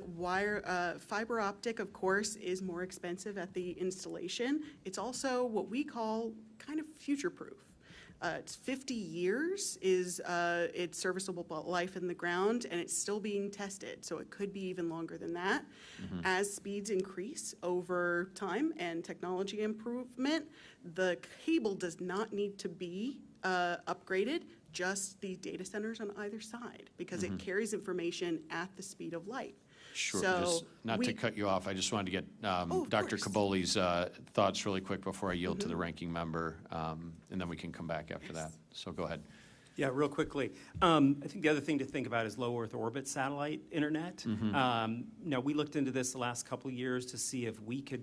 fiber optic, of course, is more expensive at the installation. It's also what we call kind of future-proof. It's 50 years is its serviceable life in the ground, and it's still being tested, so it could be even longer than that. As speeds increase over time and technology improvement, the cable does not need to be upgraded, just the data centers on either side, because it carries information at the speed of light. Sure, So just not to cut you off, I just wanted to get of Dr. course. Kaboli's thoughts really quick before I yield to the ranking member, and then we can come back after that. So go ahead. Yeah, real quickly. I think the other thing to think about is low Earth orbit satellite internet. Now, we looked into this the last couple of years to see if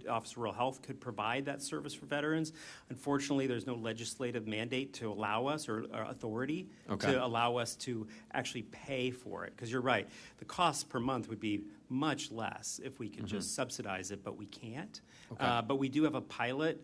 Office of Rural Health could provide that service for veterans. Unfortunately, there's no legislative mandate to allow us or authority to allow us to actually pay for it. Because you're right, the cost per month would be much less if we could just subsidize it, but we can't. But we do have a pilot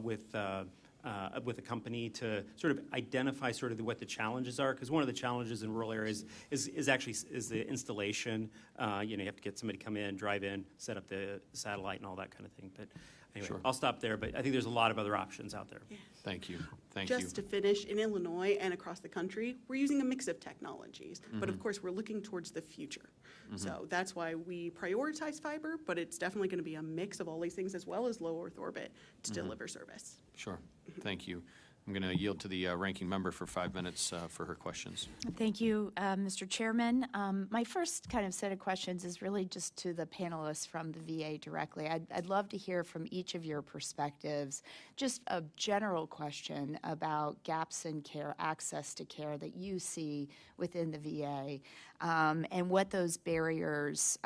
with a company to sort of identify sort of what the challenges are, because one of the challenges in rural areas is actually the installation. You have to get somebody to come in, drive in, set up the satellite and all that kind of thing. But anyway, Sure. I'll stop there, but I think there's a lot of other options out there. Thank you. Thank you. Just to finish, in Illinois and across the country, we're using a mix of technologies, but of course, we're looking towards the future. So that's why we prioritize fiber, but it's definitely going to be a mix of all these things as well as low Earth orbit to deliver service. Sure. Thank you. I'm going to yield to the ranking member for 5 minutes for her questions. Thank you, Mr. Chairman. My first kind of set of questions is really just to the panelists from the VA directly. I'd love to hear from each of your perspectives, just a general question about gaps in care, access to care that you see within the VA, and what those barriers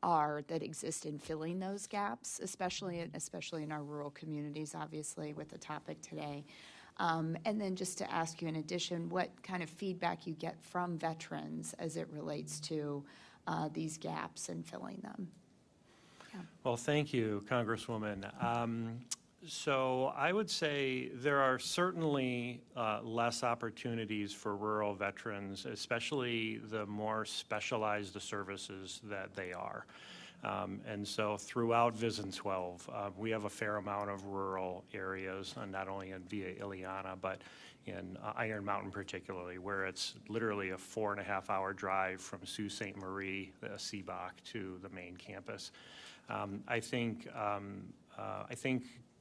are that exist in filling those gaps, especially in our rural communities, obviously, with the topic today. And then just to ask you, in addition, what kind of feedback you get from veterans as it relates to these gaps and filling them? Well, thank you, Congresswoman. So I would say there are certainly less opportunities for rural veterans, especially the more specialized the services that they are. And so throughout Vision 12, we have a fair amount of rural areas, not only in VA Illiana, but in Iron Mountain particularly, where it's literally a 4.5-hour drive from Sault Ste. Marie, the CBOC, to the main campus. I think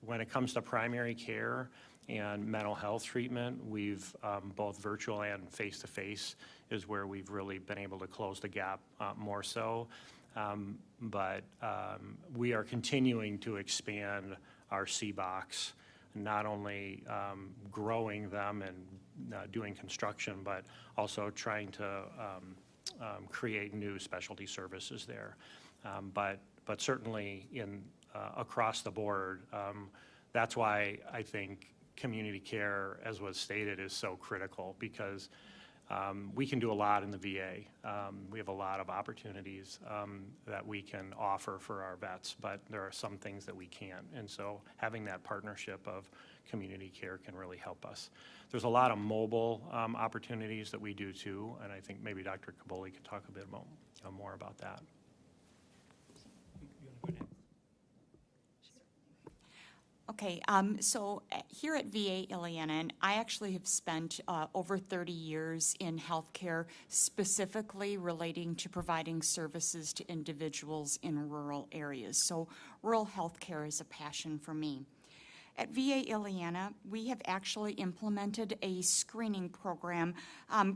when it comes to primary care and mental health treatment, we've both virtual and face-to-face is where we've really been able to close the gap more so. But we are continuing to expand our CBOCs, not only growing them and doing construction, but also trying to create new specialty services there. But certainly across the board, that's why I think community care, as was stated, is so critical, because we can do a lot in the VA. We have a lot of opportunities that we can offer for our vets, but there are some things that we can't. And so having that partnership of community care can really help us. There's a lot of mobile opportunities that we do too, and I think maybe Dr. Kaboli could talk a bit more about that. Okay, so here at VA Illiana, and I actually have spent over 30 years in healthcare, specifically relating to providing services to individuals in rural areas. So rural healthcare is a passion for me. At VA Illiana, we have actually implemented a screening program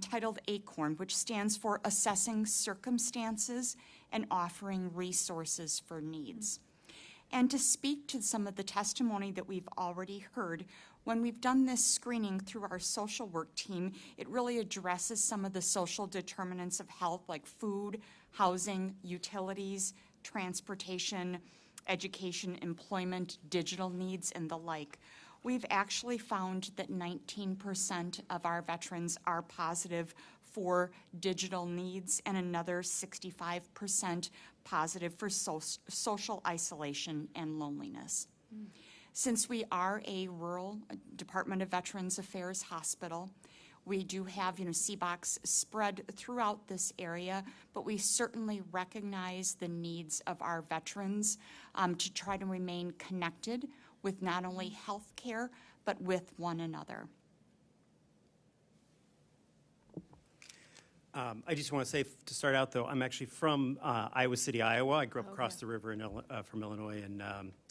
titled ACORN, which stands for Assessing Circumstances and Offering Resources for Needs. And to speak to some of the testimony that we've already heard, when we've done this screening through our social work team, it really addresses some of the social determinants of health, like food, housing, utilities, transportation, education, employment, digital needs, and the like. We've actually found that 19% of our veterans are positive for digital needs, and another 65% positive for social isolation and loneliness. Since we are a rural Department of Veterans Affairs hospital, we do have, CBOCs spread throughout this area, but we certainly recognize the needs of our veterans to try to remain connected with not only health care, but with one another. I just want to say, to start out, though, I'm actually from Iowa City, Iowa. I grew up across the river from Illinois and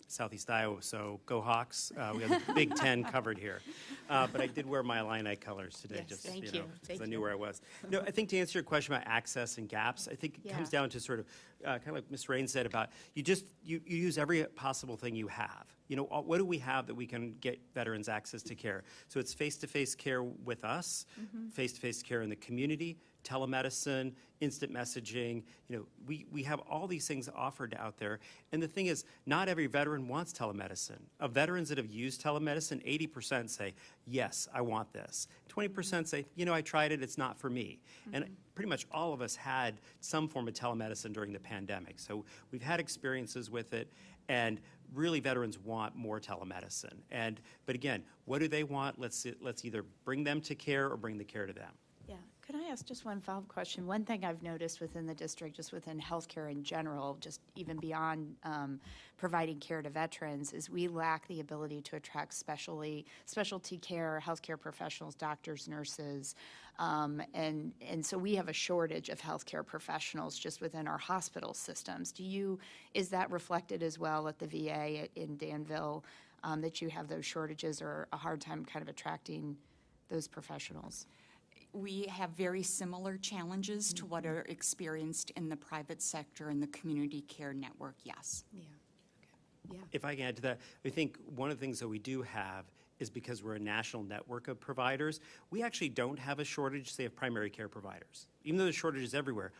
Southeast Iowa, so go Hawks. We have the Big Ten covered here. But I did wear my Illini colors today, Yes, just thank you. because I knew where I was. No, I think to answer your question about access and gaps, I think it comes down to sort of, kind of like Ms. Rain said about, you use every possible thing you have. What do we have that we can get veterans access to care? So it's face-to-face care with us, face-to-face care in the community, telemedicine, instant messaging. We have all these things offered out there. And the thing is, not every veteran wants telemedicine. Of veterans that have used telemedicine, 80% say, yes, I want this. 20% say, I tried it, it's not for me. And pretty much all of us had some form of telemedicine during the pandemic. So we've had experiences with it, and really veterans want more telemedicine. But again, what do they want? Let's either bring them to care or bring the care to them. Yeah. Could I ask just one follow-up question? One thing I've noticed within the district, just within healthcare in general, just even beyond providing care to veterans, is we lack the ability to attract specialty care, healthcare professionals, doctors, nurses, and so we have a shortage of healthcare professionals just within our hospital systems. Is that reflected as well at the VA in Danville, that you have those shortages or a hard time kind of attracting those professionals? We have very similar challenges to what are experienced in the private sector and the community care network, yes. Yeah. Okay. Yeah. If I can add to that, I think one of the things that we do have is, because we're a national network of providers, we actually don't have a shortage, say, of primary care providers. Even though there's shortages everywhere,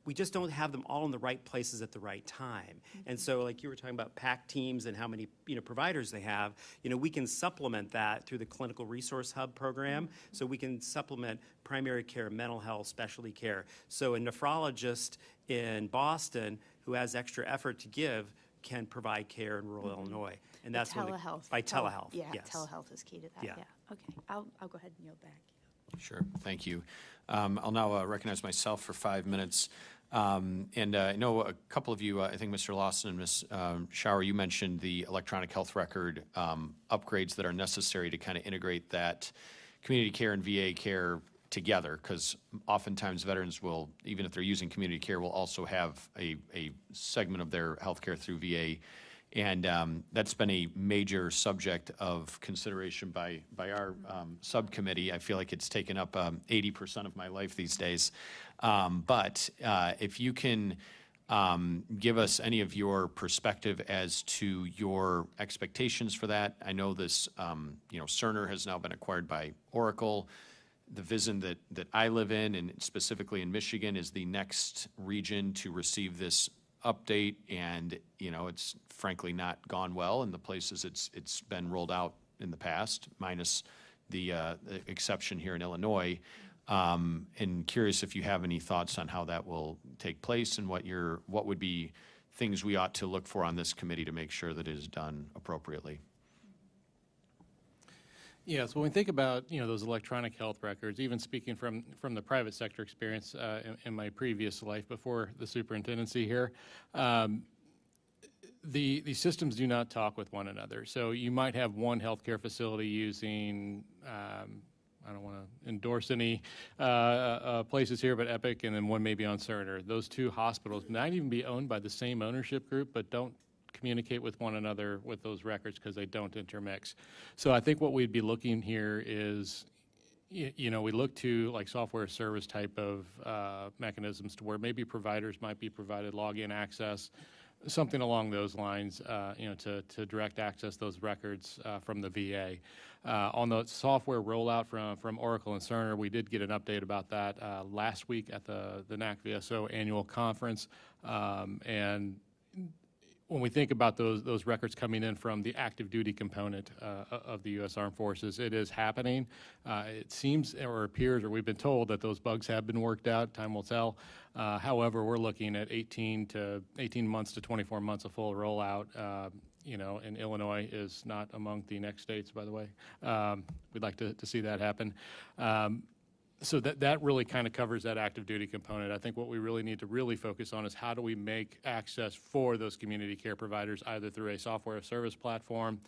we just don't have them all in the right places at the right time. And so, like you were talking about PAC teams and how many providers they have, we can supplement that through the Clinical Resource Hub program. So we can supplement primary care, mental health, specialty care. So a nephrologist in Boston who has extra effort to give can provide care in rural Illinois. And that's Telehealth. by telehealth. Yeah, yes. telehealth is key to that, Yeah. yeah. Okay, I'll go ahead and yield back. Sure, thank you. I'll now recognize myself for 5 minutes. And I know a couple of you, I think Mr. Lawson and Ms. Schauer, you mentioned the electronic health record upgrades that are necessary to kind of integrate that community care and VA care together, because oftentimes veterans will, even if they're using community care, will also have a segment of their health care through VA. And that's been a major subject of consideration by our subcommittee. I feel like it's taken up 80% of my life these days. But if you can give us any of your perspective as to your expectations for that. I know this, Cerner has now been acquired by Oracle. The vision that I live in, and specifically in Michigan, is the next region to receive this update, and it's frankly not gone well in the places it's been rolled out in the past, minus the exception here in Illinois. And curious if you have any thoughts on how that will take place, and what would be things we ought to look for on this committee to make sure that it is done appropriately. Yes, when we think about those electronic health records, even speaking from the private sector experience in my previous life before the superintendency here, the systems do not talk with one another. So you might have one healthcare facility using I don't want to endorse any places here, but Epic, and then one maybe on Cerner. Those two hospitals might even be owned by the same ownership group, but don't communicate with one another with those records because they don't intermix. So I think what we'd be looking here is, we look to like software service type of mechanisms to where maybe providers might be provided login access, something along those lines, to direct access those records from the VA. On the software rollout from Oracle and Cerner, we did get an update about that last week at the NAC-VSO annual conference, and when we think about those records coming in from the active duty component of the U.S. Armed Forces, it is happening. It seems or appears, or we've been told, that those bugs have been worked out. Time will tell. However, we're looking at 18 months to 24 months of full rollout. And Illinois is not among the next states, by the way. We'd like to see that happen. So that really kind of covers that active duty component. I think what we really need to really focus on is how do we make access for those community care providers, either through a software service platform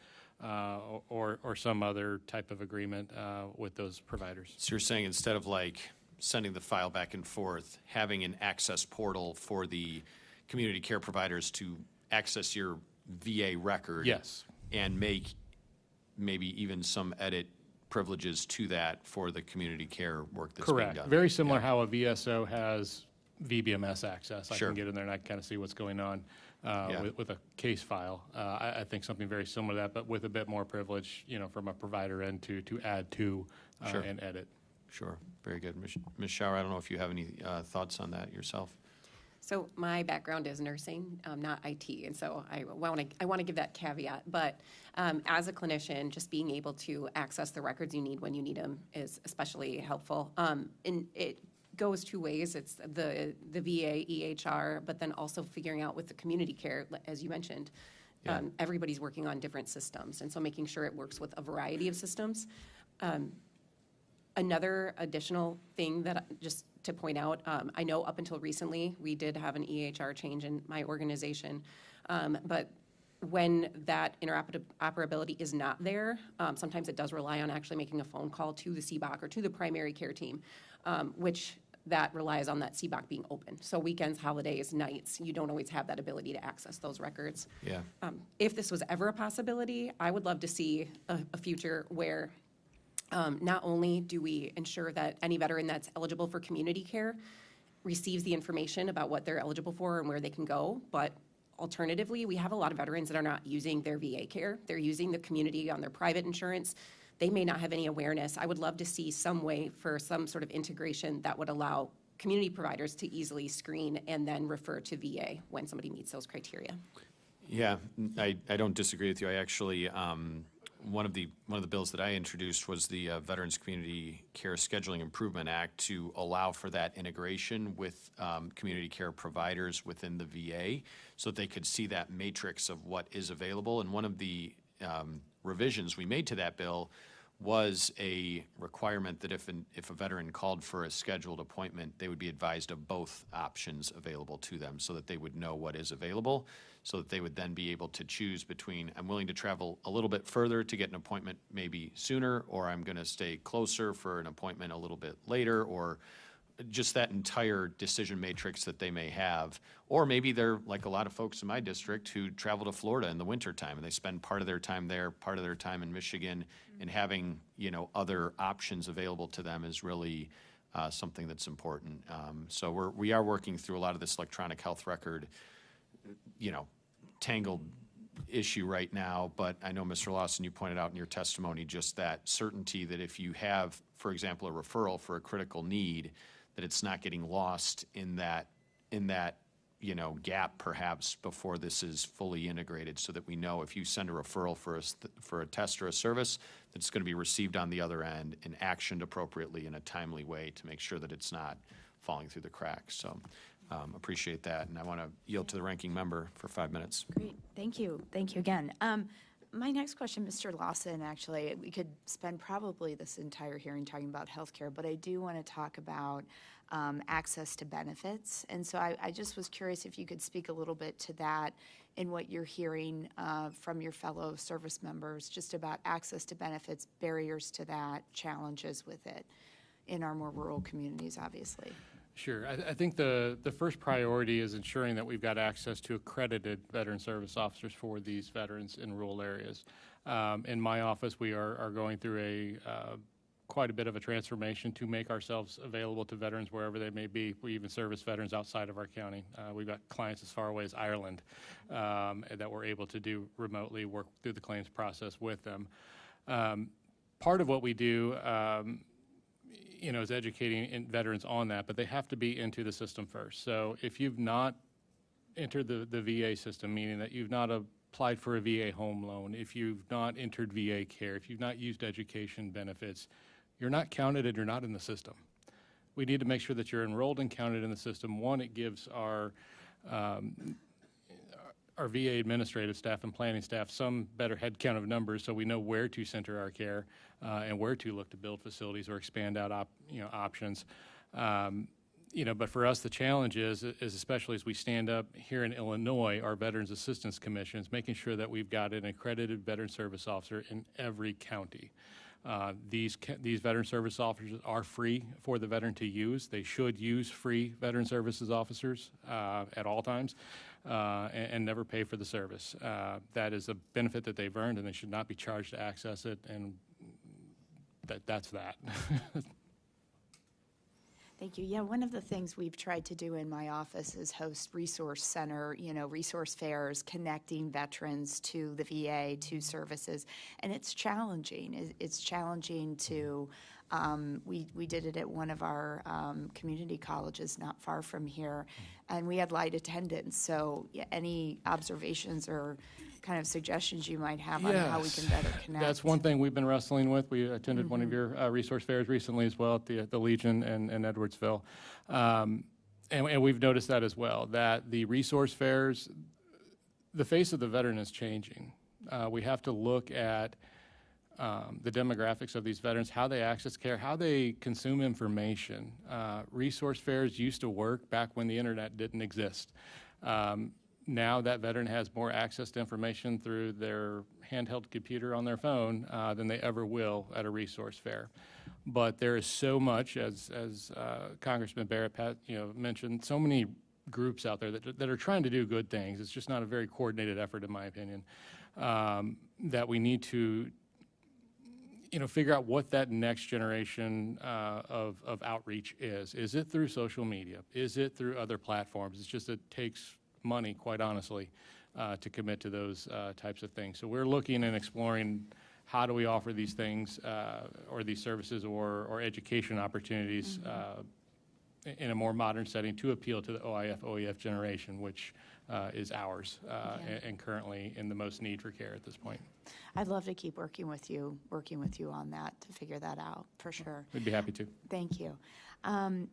or some other type of agreement with those providers. So you're saying instead of like sending the file back and forth, having an access portal for the community care providers to access your VA record. Yes. And make maybe even some edit privileges to that for the community care work that's being done. Correct. Very similar how a VSO has VBMS access. I Sure. can get in there and I can kind of see what's going on with a case file. I think something very similar to that, but with a bit more privilege, from a provider end to add to Sure. and edit. Sure, very good. Ms. Schauer, I don't know if you have any thoughts on that yourself. So my background is nursing, not IT, and so I want to give that caveat. But as a clinician, just being able to access the records you need when you need them is especially helpful. And it goes two ways. It's the VA EHR, but then also figuring out with the community care, as you mentioned. Yeah. Everybody's working on different systems, and so making sure it works with a variety of systems. Another additional thing that just to point out, I know up until recently, we did have an EHR change in my organization, but when that interoperability is not there, sometimes it does rely on actually making a phone call to the CBOC or to the primary care team, which that relies on that CBOC being open. So weekends, holidays, nights, you don't always have that ability to access those records. Yeah. If this was ever a possibility, I would love to see a future where not only do we ensure that any veteran that's eligible for community care receives the information about what they're eligible for and where they can go, but alternatively, we have a lot of veterans that are not using their VA care. They're using the community on their private insurance. They may not have any awareness. I would love to see some way for some sort of integration that would allow community providers to easily screen and then refer to VA when somebody meets those criteria. Yeah, I don't disagree with you. I actually, one of the bills that I introduced was the Veterans Community Care Scheduling Improvement Act to allow for that integration with community care providers within the VA so that they could see that matrix of what is available. And one of the revisions we made to that bill was a requirement that if a veteran called for a scheduled appointment, they would be advised of both options available to them so that they would know what is available, so that they would then be able to choose between, I'm willing to travel a little bit further to get an appointment maybe sooner, or I'm going to stay closer for an appointment a little bit later, or just that entire decision matrix that they may have. Or maybe they're like a lot of folks in my district who travel to Florida in the wintertime and they spend part of their time there, part of their time in Michigan, and having, other options available to them is really something that's important. So we are working through a lot of this electronic health record, tangled issue right now, but I know, Mr. Lawson, you pointed out in your testimony just that certainty that if you have, for example, a referral for a critical need, that it's not getting lost in that gap perhaps before this is fully integrated, so that we know if you send a referral for a test or a service, that it's going to be received on the other end and actioned appropriately in a timely way to make sure that it's not falling through the cracks. So appreciate that, and I want to yield to the ranking member for 5 minutes. Great, thank you again. My next question, Mr. Lawson, actually, we could spend probably this entire hearing talking about healthcare, but I do want to talk about access to benefits. And so I just was curious if you could speak a little bit to that and what you're hearing from your fellow service members, just about access to benefits, barriers to that, challenges with it in our more rural communities, obviously. Sure. I think the first priority is ensuring that we've got access to accredited veteran service officers for these veterans in rural areas. In my office, we are going through quite a bit of a transformation to make ourselves available to veterans wherever they may be. We even service veterans outside of our county. We've got clients as far away as Ireland that we're able to do remotely, work through the claims process with them. Part of what we do is educating veterans on that, but they have to be into the system first. So if you've not entered the VA system, meaning that you've not applied for a VA home loan, if you've not entered VA care, if you've not used education benefits, you're not counted and you're not in the system. We need to make sure that you're enrolled and counted in the system. One, it gives our VA administrative staff and planning staff some better head count of numbers, so we know where to center our care and where to look to build facilities or expand out options. But for us, the challenge is especially as we stand up here in Illinois, our Veterans Assistance Commissions, making sure that we've got an accredited veteran service officer in every county. These veteran service officers are free for the veteran to use. They should use free veteran services officers at all times and never pay for the service. That is a benefit that they've earned, and they should not be charged to access it, and that's that. Thank you. Yeah, one of the things we've tried to do in my office is host resource center, resource fairs, connecting veterans to the VA, to services. And it's challenging. It's challenging to, we did it at one of our community colleges not far from here, and we had light attendance. So any observations or kind of suggestions you might have on how we can better connect? That's one thing we've been wrestling with. We attended one of your resource fairs recently as well at the Legion in Edwardsville. And we've noticed that as well, that the resource fairs, the face of the veteran is changing. We have to look at the demographics of these veterans, how they access care, how they consume information. Resource fairs used to work back when the internet didn't exist. Now that veteran has more access to information through their handheld computer on their phone than they ever will at a resource fair. But there is so much, as Congressman Barrett mentioned, so many groups out there that are trying to do good things. It's just not a very coordinated effort, in my opinion, that we need to figure out what that next generation of outreach is. Is it through social media? Is it through other platforms? It's just it takes money, quite honestly, to commit to those types of things. So we're looking and exploring how do we offer these things or these services or education opportunities in a more modern setting to appeal to the OIF generation, which is ours and currently in the most need for care at this point. I'd love to keep working with you on that to figure that out, for sure. We'd be happy to. Thank you.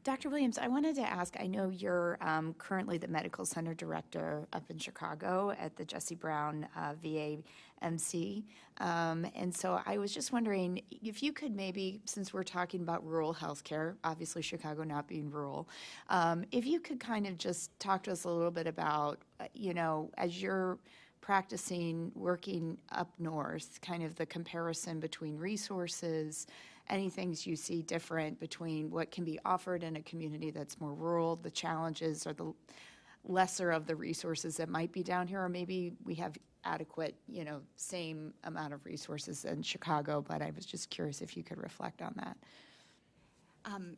Dr. Williams, I wanted to ask, I know you're currently the Medical Center Director up in Chicago at the Jesse Brown VA MC. And so I was just wondering if you could maybe, since we're talking about rural healthcare, obviously Chicago not being rural, if you could kind of just talk to us a little bit about, as you're practicing, working up north, kind of the comparison between resources, any things you see different between what can be offered in a community that's more rural, the challenges or the lesser of the resources that might be down here, or maybe we have adequate, same amount of resources in Chicago, but I was just curious if you could reflect on that.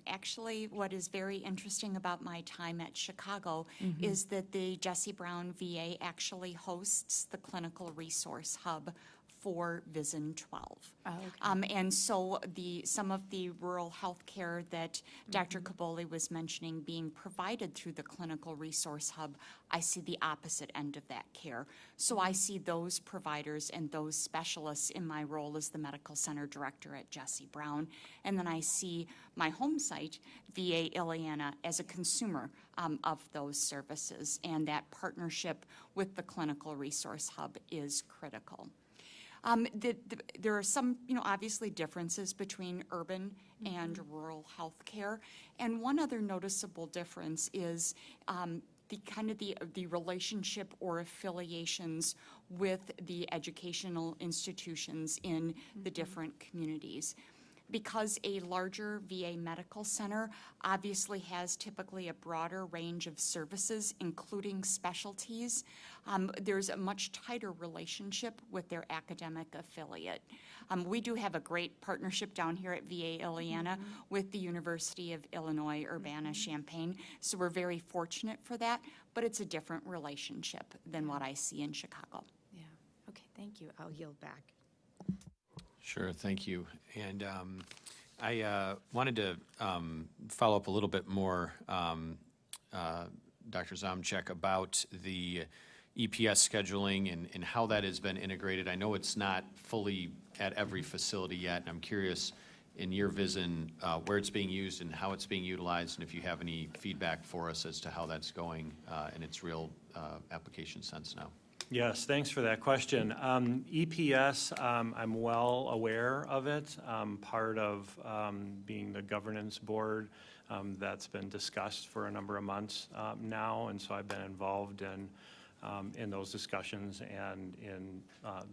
Actually, what is very interesting about my time at Chicago is that the Jesse Brown VA actually hosts the clinical resource hub for Vision 12. Oh, okay. And so some of the rural health care that Dr. Kaboli was mentioning being provided through the clinical resource hub, I see the opposite end of that care. So I see those providers and those specialists in my role as the medical center director at Jesse Brown. And then I see my home site, VA Illiana, as a consumer of those services. And that partnership with the clinical resource hub is critical. There are some, obviously differences between urban and rural health care. And one other noticeable difference is the relationship or affiliations with the educational institutions in the different communities. Because a larger VA medical center obviously has typically a broader range of services, including specialties, there's a much tighter relationship with their academic affiliate. We do have a great partnership down here at VA Illiana with the University of Illinois Urbana-Champaign, so we're very fortunate for that, but it's a different relationship than what I see in Chicago. Yeah. Okay, thank you. I'll yield back. Sure, thank you. And I wanted to follow up a little bit more, Dr. Zomchek, about the EPS scheduling and how that has been integrated. I know it's not fully at every facility yet, and I'm curious in your vision where it's being used and how it's being utilized, and if you have any feedback for us as to how that's going in its real application sense now. Yes, thanks for that question. EPS, I'm well aware of it. Part of being the governance board that's been discussed for a number of months now, and so I've been involved in those discussions and in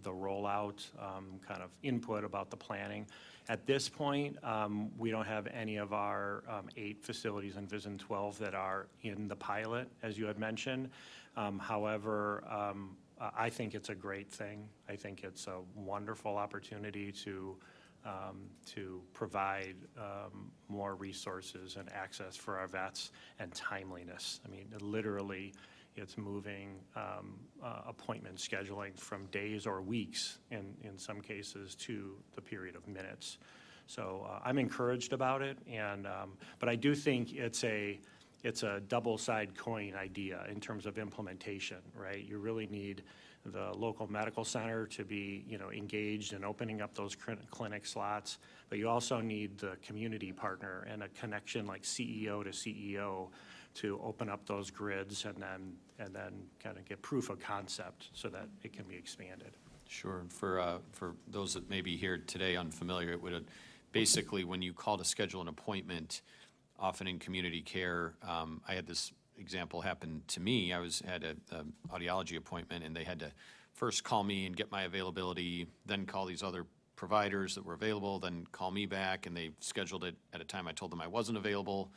the rollout, kind of input about the planning. At this point, we don't have any of our 8 facilities in Vision 12 that are in the pilot, as you had mentioned. However, I think it's a great thing. I think it's a wonderful opportunity to provide more resources and access for our vets and timeliness. I mean, literally, it's moving appointment scheduling from days or weeks in some cases to the period of minutes. So I'm encouraged about it, and but I do think it's a double-sided coin idea in terms of implementation, right? You really need the local medical center to be, engaged in opening up those clinic slots, but you also need the community partner and a connection like CEO to CEO to open up those grids and then kind of get proof of concept so that it can be expanded. Sure. For those that may be here today unfamiliar, it would basically, when you call to schedule an appointment, often in community care, I had this example happen to me. I had an audiology appointment, and they had to first call me and get my availability, then call these other providers that were available, then call me back, and they scheduled it at a time I told them I wasn't available.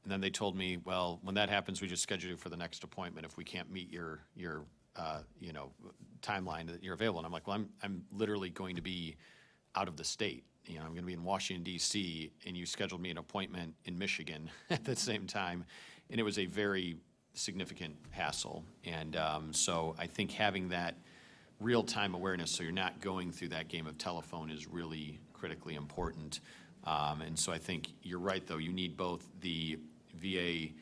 And then they told me, well, when that happens, we just schedule you for the next appointment if we can't meet your timeline that you're available. And I'm like, well, I'm literally going to be out of the state. I'm going to be in Washington, D.C., and you scheduled me an appointment in Michigan at the same time. And it was a very significant hassle. And so I think having that real-time awareness so you're not going through that game of telephone is really critically important. And so I think you're right, though. You need both the VA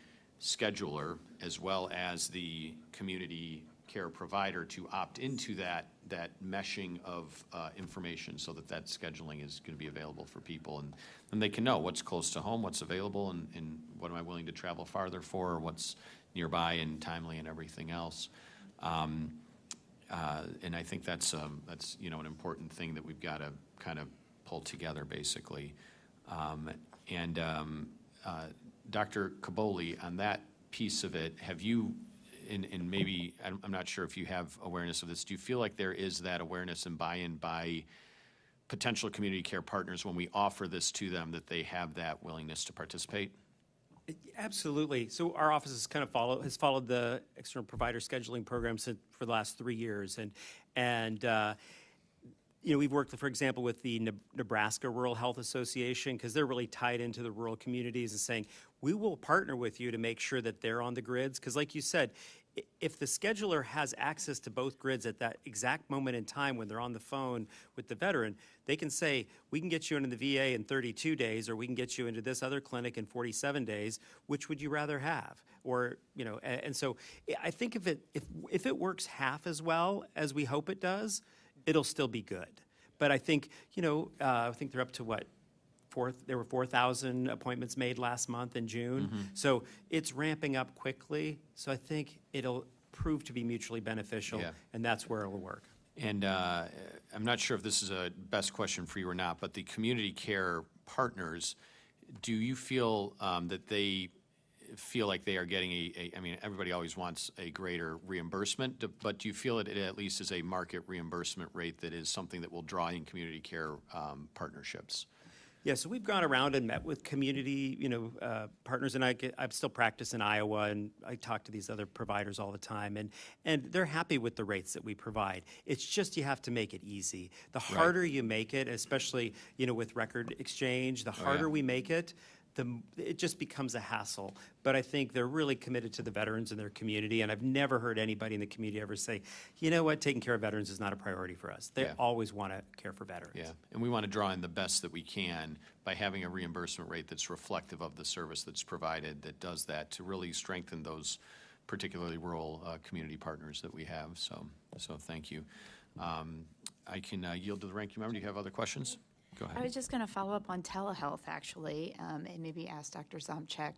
scheduler as well as the community care provider to opt into that meshing of information so that scheduling is going to be available for people. And they can know what's close to home, what's available, and what am I willing to travel farther for, or what's nearby and timely and everything else. And I think that's an important thing that we've got to kind of pull together, basically. Dr. Kaboli, on that piece of it, have you, and maybe, I'm not sure if you have awareness of this, do you feel like there is that awareness and buy-in by potential community care partners when we offer this to them, that they have that willingness to participate? Absolutely. So our office has followed the external provider scheduling program for the last 3 years, and we've worked, for example, with the Nebraska Rural Health Association, because they're really tied into the rural communities, and saying, we will partner with you to make sure that they're on the grids. Because like you said, if the scheduler has access to both grids at that exact moment in time when they're on the phone with the veteran, they can say, we can get you into the VA in 32 days, or we can get you into this other clinic in 47 days. Which would you rather have? Or, and so I think if it works half as well as we hope it does, it'll still be good. But I think, I think they're up to what? There were 4,000 appointments made last month in June. Mm-hmm. So it's ramping up quickly. So I think it'll prove to be mutually beneficial, Yeah. and that's where it'll work. And I'm not sure if this is a best question for you or not, but the community care partners, do you feel that they feel like they are getting I mean, everybody always wants a greater reimbursement, but do you feel it at least is a market reimbursement rate that is something that will draw in community care partnerships? Yeah, so we've gone around and met with community, partners, and I still practice in Iowa, and I talk to these other providers all the time, and they're happy with the rates that we provide. It's just you have to make it easy. The harder you make it, especially, with record exchange, the harder we make it, it just becomes a hassle. But I think they're really committed to the veterans in their community, and I've never heard anybody in the community ever say, you know what, taking care of veterans is not a priority for us. They always want to care for veterans. Yeah, and we want to draw in the best that we can by having a reimbursement rate that's reflective of the service that's provided, that does that, to really strengthen those particularly rural community partners that we have. So thank you. I can yield to the ranking member. Do you have other questions? Go ahead. I was just going to follow up on telehealth, actually, and maybe ask Dr. Zomchek.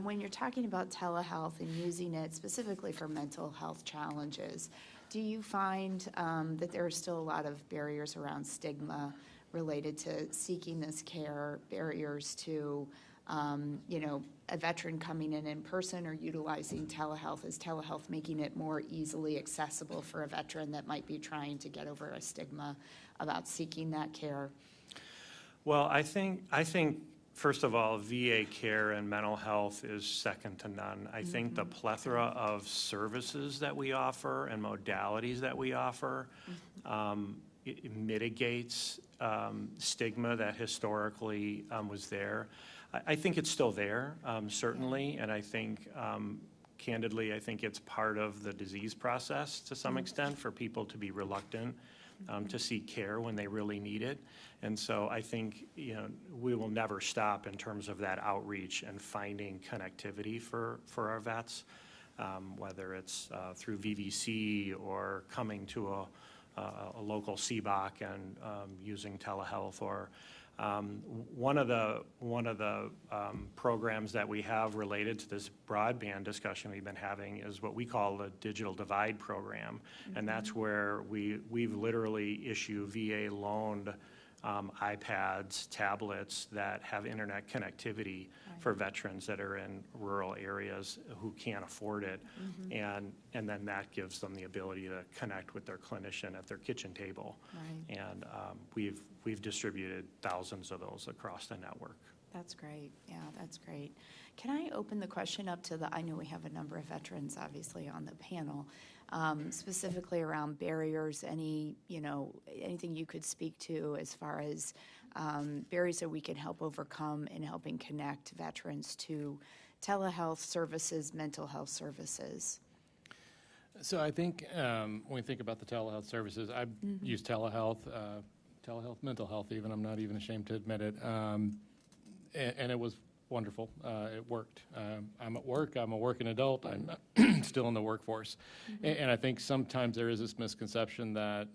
When you're talking about telehealth and using it specifically for mental health challenges, do you find that there are still a lot of barriers around stigma related to seeking this care, barriers to, a veteran coming in person or utilizing telehealth? Is telehealth making it more easily accessible for a veteran that might be trying to get over a stigma about seeking that care? Well, I think first of all, VA care and mental health is second to none. I think the plethora of services that we offer and modalities that we offer it mitigates stigma that historically was there. I think it's still there, certainly, and I think candidly, I think it's part of the disease process to some extent for people to be reluctant to seek care when they really need it. And so I think, we will never stop in terms of that outreach and finding connectivity for our vets, whether it's through VVC or coming to a local CBOC and using telehealth, or one of the programs that we have related to this broadband discussion we've been having is what we call the Digital Divide Program. And that's where we've literally issue VA-loaned iPads, tablets that have internet connectivity for veterans that are in rural areas who can't afford it. And then that gives them the ability to connect with their clinician at their kitchen table. And we've distributed thousands of those across the network. That's great. Yeah, that's great. Can I open the question up to I know we have a number of veterans, obviously, on the panel, specifically around barriers, anything you could speak to as far as barriers that we can help overcome in helping connect veterans to telehealth services, mental health services? So I think when we think about the telehealth services, I've used telehealth, mental health even, I'm not even ashamed to admit it. And it was wonderful. It worked. I'm at work. I'm a working adult. I'm still in the workforce. And I think sometimes there is this misconception that,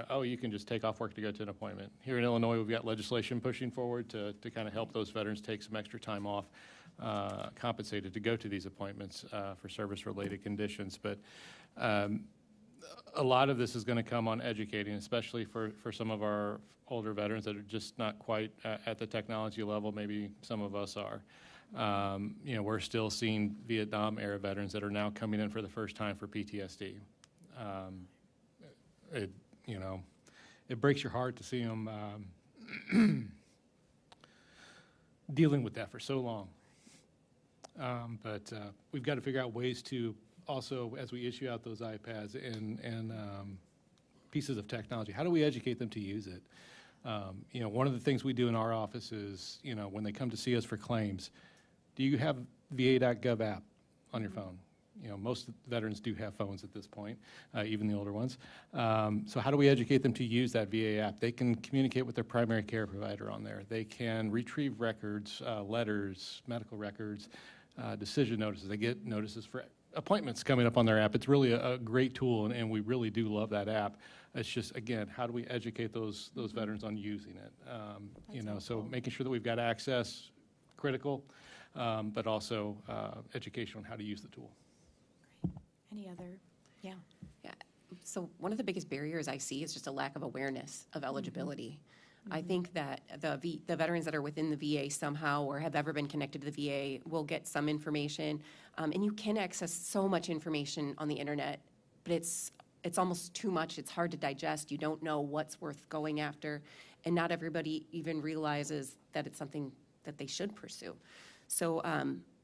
oh, you can just take off work to go to an appointment. Here in Illinois, we've got legislation pushing forward to kind of help those veterans take some extra time off, compensated to go to these appointments for service-related conditions. But a lot of this is going to come on educating, especially for some of our older veterans that are just not quite at the technology level maybe some of us are. We're still seeing Vietnam-era veterans that are now coming in for the first time for PTSD. It breaks your heart to see them dealing with that for so long. But we've got to figure out ways to also, as we issue out those iPads and pieces of technology, how do we educate them to use it? One of the things we do in our office is, when they come to see us for claims, do you have VA.gov app on your phone? Most veterans do have phones at this point, even the older ones. So how do we educate them to use that VA app? They can communicate with their primary care provider on there. They can retrieve records, letters, medical records, decision notices. They get notices for appointments coming up on their app. It's really a great tool, and we really do love that app. It's just, again, how do we educate those veterans on using it? So making sure that we've got access, critical, but also education on how to use the tool. Any other? Yeah. Yeah. So one of the biggest barriers I see is just a lack of awareness of eligibility. I think that the veterans that are within the VA somehow or have ever been connected to the VA will get some information, and you can access so much information on the internet, but it's almost too much. It's hard to digest. You don't know what's worth going after, and not everybody even realizes that it's something that they should pursue. So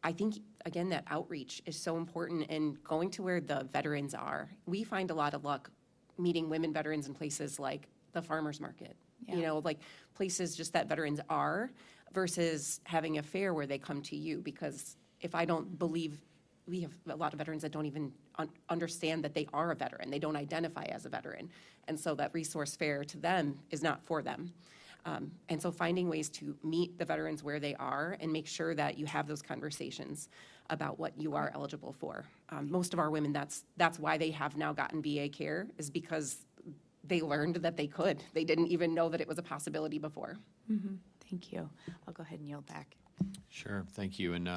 I think, again, that outreach is so important, and going to where the veterans are. We find a lot of luck meeting women veterans in places like the farmer's market. Yeah. Like places just that veterans are, versus having a fair where they come to you. Because if I don't believe, we have a lot of veterans that don't even understand that they are a veteran. They don't identify as a veteran. And so that resource fair to them is not for them. And so finding ways to meet the veterans where they are and make sure that you have those conversations about what you are eligible for. Most of our women, that's why they have now gotten VA care, is because they learned that they could. They didn't even know that it was a possibility before. Mm-hmm. Thank you. I'll go ahead and yield back. Sure, thank you, and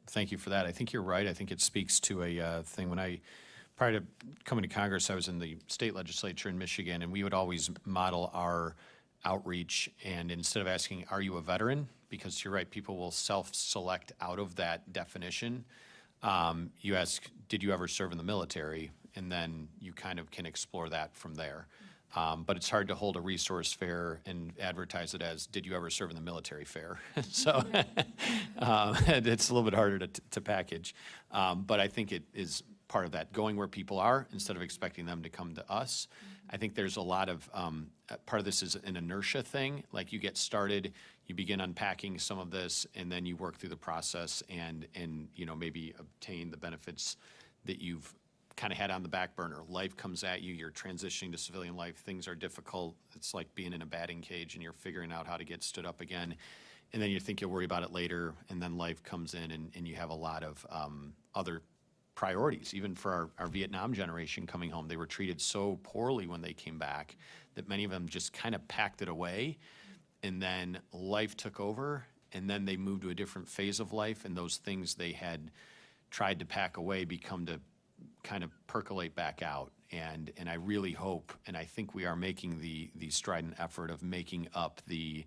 thank you for that. I think you're right. I think it speaks to a thing. Prior to coming to Congress, I was in the state legislature in Michigan, and we would always model our outreach, and instead of asking, are you a veteran? Because you're right, people will self-select out of that definition. You ask, did you ever serve in the military? And then you kind of can explore that from there. But it's hard to hold a resource fair and advertise it as, did you ever serve in the military fair? So it's a little bit harder to package. But I think it is part of that, going where people are instead of expecting them to come to us. I think there's a lot of, part of this is an inertia thing. Like you get started, you begin unpacking some of this, and then you work through the process and maybe obtain the benefits that you've kind of had on the back burner. Life comes at you, you're transitioning to civilian life, things are difficult. It's like being in a batting cage and you're figuring out how to get stood up again. And then you think you'll worry about it later, and then life comes in and you have a lot of other priorities. Even for our Vietnam generation coming home, they were treated so poorly when they came back that many of them just kind of packed it away, and then life took over, and then they moved to a different phase of life, and those things they had tried to pack away become to kind of percolate back out. And I really hope, and I think we are making the strident effort of making up the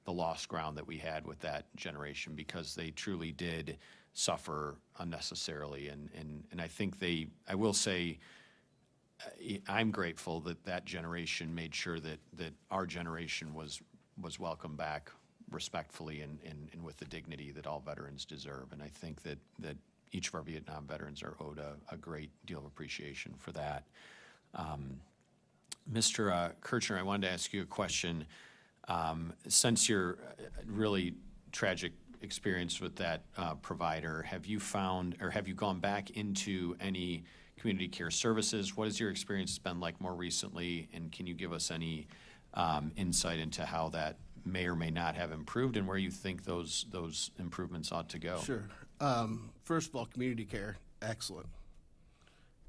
lost ground that we had with that generation, because they truly did suffer unnecessarily. And I think I will say, I'm grateful that generation made sure that our generation was welcomed back respectfully and with the dignity that all veterans deserve. And I think that each of our Vietnam veterans are owed a great deal of appreciation for that. Mr. Kirchner, I wanted to ask you a question. Since your really tragic experience with that provider, have you found, or have you gone back into any community care services? What has your experience been like more recently, and can you give us any insight into how that may or may not have improved and where you think those improvements ought to go. Sure. First of all, community care, excellent.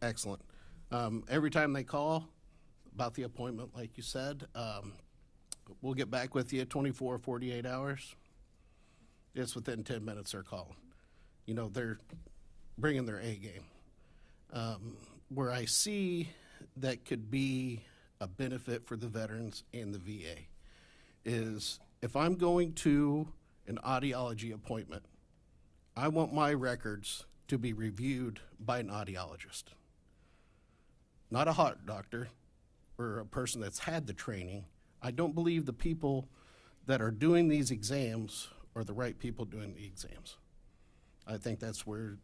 Excellent. Every time they call about the appointment, like you said, we'll get back with you 24, 48 hours. It's within 10 minutes they're calling. You know, they're bringing their A game. Where I see that could be a benefit for the veterans and the VA is if I'm going to an audiology appointment, I want my records to be reviewed by an audiologist. Not a heart doctor or a person that's had the training. I don't believe the people that are doing these exams are the right people doing the exams. I think that's where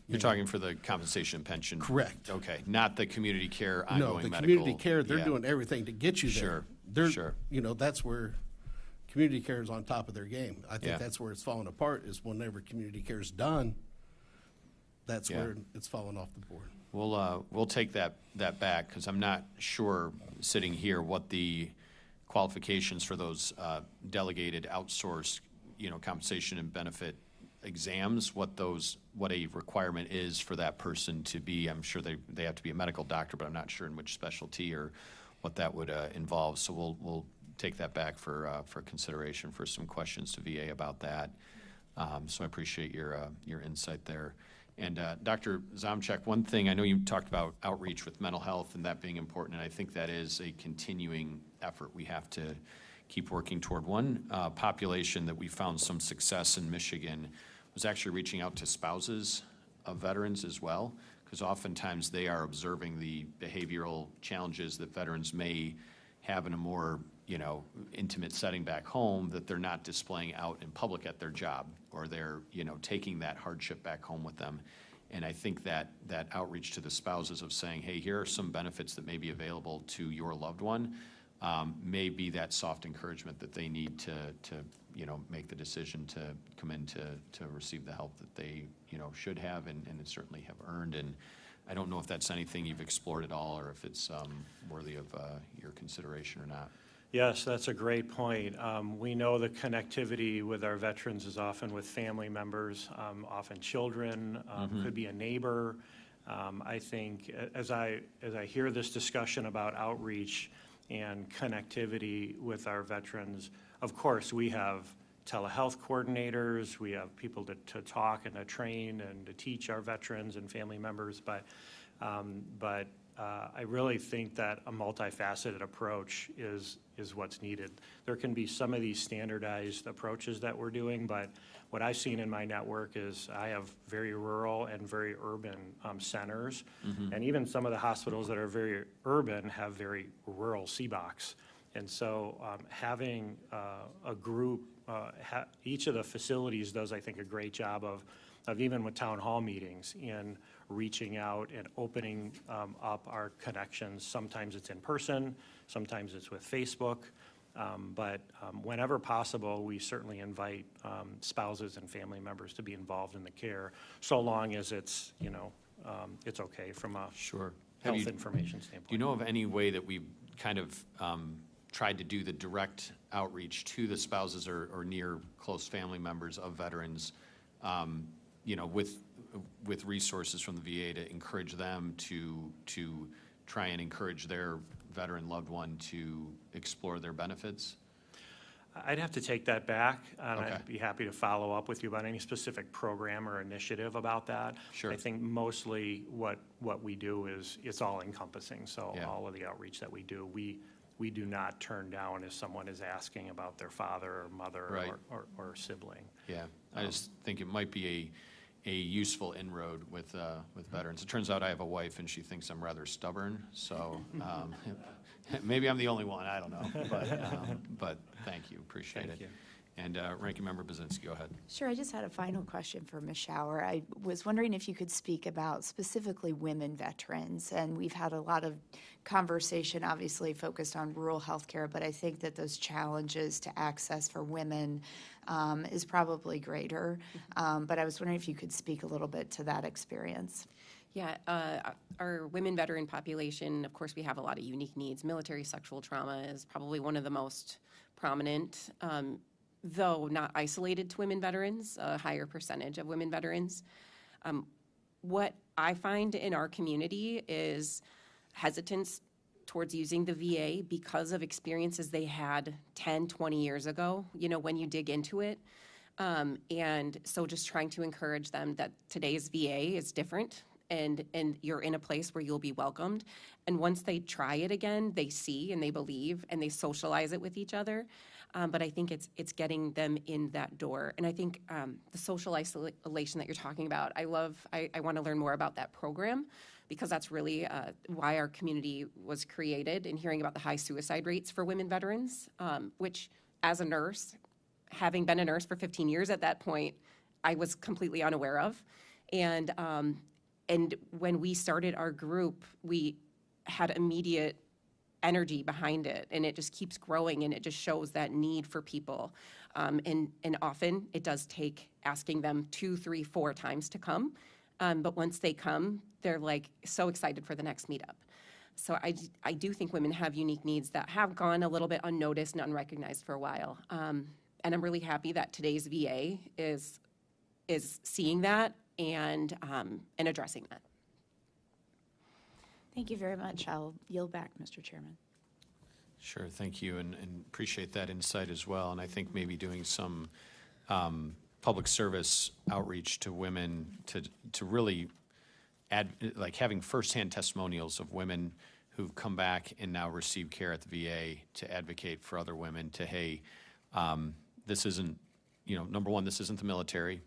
You're talking for the compensation and pension? Correct. Okay, not the community care No, ongoing the medical? community care, they're Yeah. doing everything to get you there. Sure, They're, sure. You know, that's where community care is on top of their game. I Yeah. think that's where it's falling apart, is whenever community care is done, that's Yeah. where it's falling off the board. We'll take that back, because I'm not sure, sitting here, what the qualifications for those delegated outsourced, compensation and benefit exams, what a requirement is for that person to be. I'm sure they have to be a medical doctor, but I'm not sure in which specialty or what that would involve. So we'll take that back for consideration for some questions to VA about that. So I appreciate your insight there. And Dr. Zomchek, one thing, I know you talked about outreach with mental health and that being important, and I think that is a continuing effort we have to keep working toward. One population that we found some success in Michigan was actually reaching out to spouses of veterans as well, because oftentimes they are observing the behavioral challenges that veterans may have in a more intimate setting back home that they're not displaying out in public at their job, or they're taking that hardship back home with them. And I think that outreach to the spouses of saying, hey, here are some benefits that may be available to your loved one, may be that soft encouragement that they need to make the decision to come in to receive the help that they should have and certainly have earned. And I don't know if that's anything you've explored at all, or if it's worthy of your consideration or not. Yes, that's a great point. We know the connectivity with our veterans is often with family members, often children, could be a neighbor. I think as I hear this discussion about outreach and connectivity with our veterans, of course, we have telehealth coordinators, we have people to talk and to train and to teach our veterans and family members, but I really think that a multifaceted approach is what's needed. There can be some of these standardized approaches that we're doing, but what I've seen in my network is I have very rural and very urban centers, and even some of the hospitals that are very urban have very rural CBOCs. And so having a group, each of the facilities does, I think, a great job of even with town hall meetings in reaching out and opening up our connections. Sometimes it's in person, sometimes it's with Facebook, but whenever possible, we certainly invite spouses and family members to be involved in the care, so long as it's, it's okay from a Sure. health information standpoint. Do you know of any way that we've kind of tried to do the direct outreach to the spouses or near close family members of veterans, with resources from the VA to encourage them to try and encourage their veteran loved one to explore their benefits? I'd have to take that back, and Okay. I'd be happy to follow up with you about any specific program or initiative about that. Sure. I think mostly what we do is, it's all encompassing, so Yeah. all of the outreach that we do, we do not turn down if someone is asking about their father or mother Right. or sibling. Yeah, I just think it might be a useful inroad with veterans. It turns out I have a wife, and she thinks I'm rather stubborn, so maybe I'm the only one, I don't know. But thank you, appreciate it. Thank you. And Ranking Member Budzinski, go ahead. Sure, I just had a final question for Ms. Schauer. I was wondering if you could speak about specifically women veterans, and we've had a lot of conversation, obviously focused on rural healthcare, but I think that those challenges to access for women is probably greater. But I was wondering if you could speak a little bit to that experience. Yeah, our women veteran population, of course, we have a lot of unique needs. Military sexual trauma is probably one of the most prominent, though not isolated to women veterans, a higher percentage of women veterans. What I find in our community is hesitance towards using the VA because of experiences they had 10, 20 years ago, when you dig into it. And so just trying to encourage them that today's VA is different and you're in a place where you'll be welcomed. And once they try it again, they see and they believe and they socialize it with each other. But I think it's getting them in that door. And I think the social isolation that you're talking about, I want to learn more about that program because that's really why our community was created, and hearing about the high suicide rates for women veterans, which as a nurse, having been a nurse for 15 years at that point, I was completely unaware of. And when we started our group, we had immediate energy behind it, and it just keeps growing, and it just shows that need for people. And often it does take asking them 2, 3, 4 times to come. But once they come, they're like so excited for the next meetup. So I do think women have unique needs that have gone a little bit unnoticed and unrecognized for a while. And I'm really happy that today's VA is seeing that and addressing that. Thank you very much. I'll yield back, Mr. Chairman. Sure, thank you, and appreciate that insight as well. And I think maybe doing some public service outreach to women to really like having firsthand testimonials of women who've come back and now receive care at the VA to advocate for other women to, hey, this isn't, number one, this isn't the military.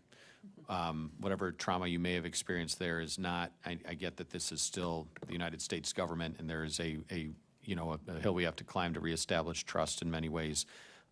Whatever trauma you may have experienced there is not, I get that this is still the United States government, and there is a hill we have to climb to reestablish trust in many ways.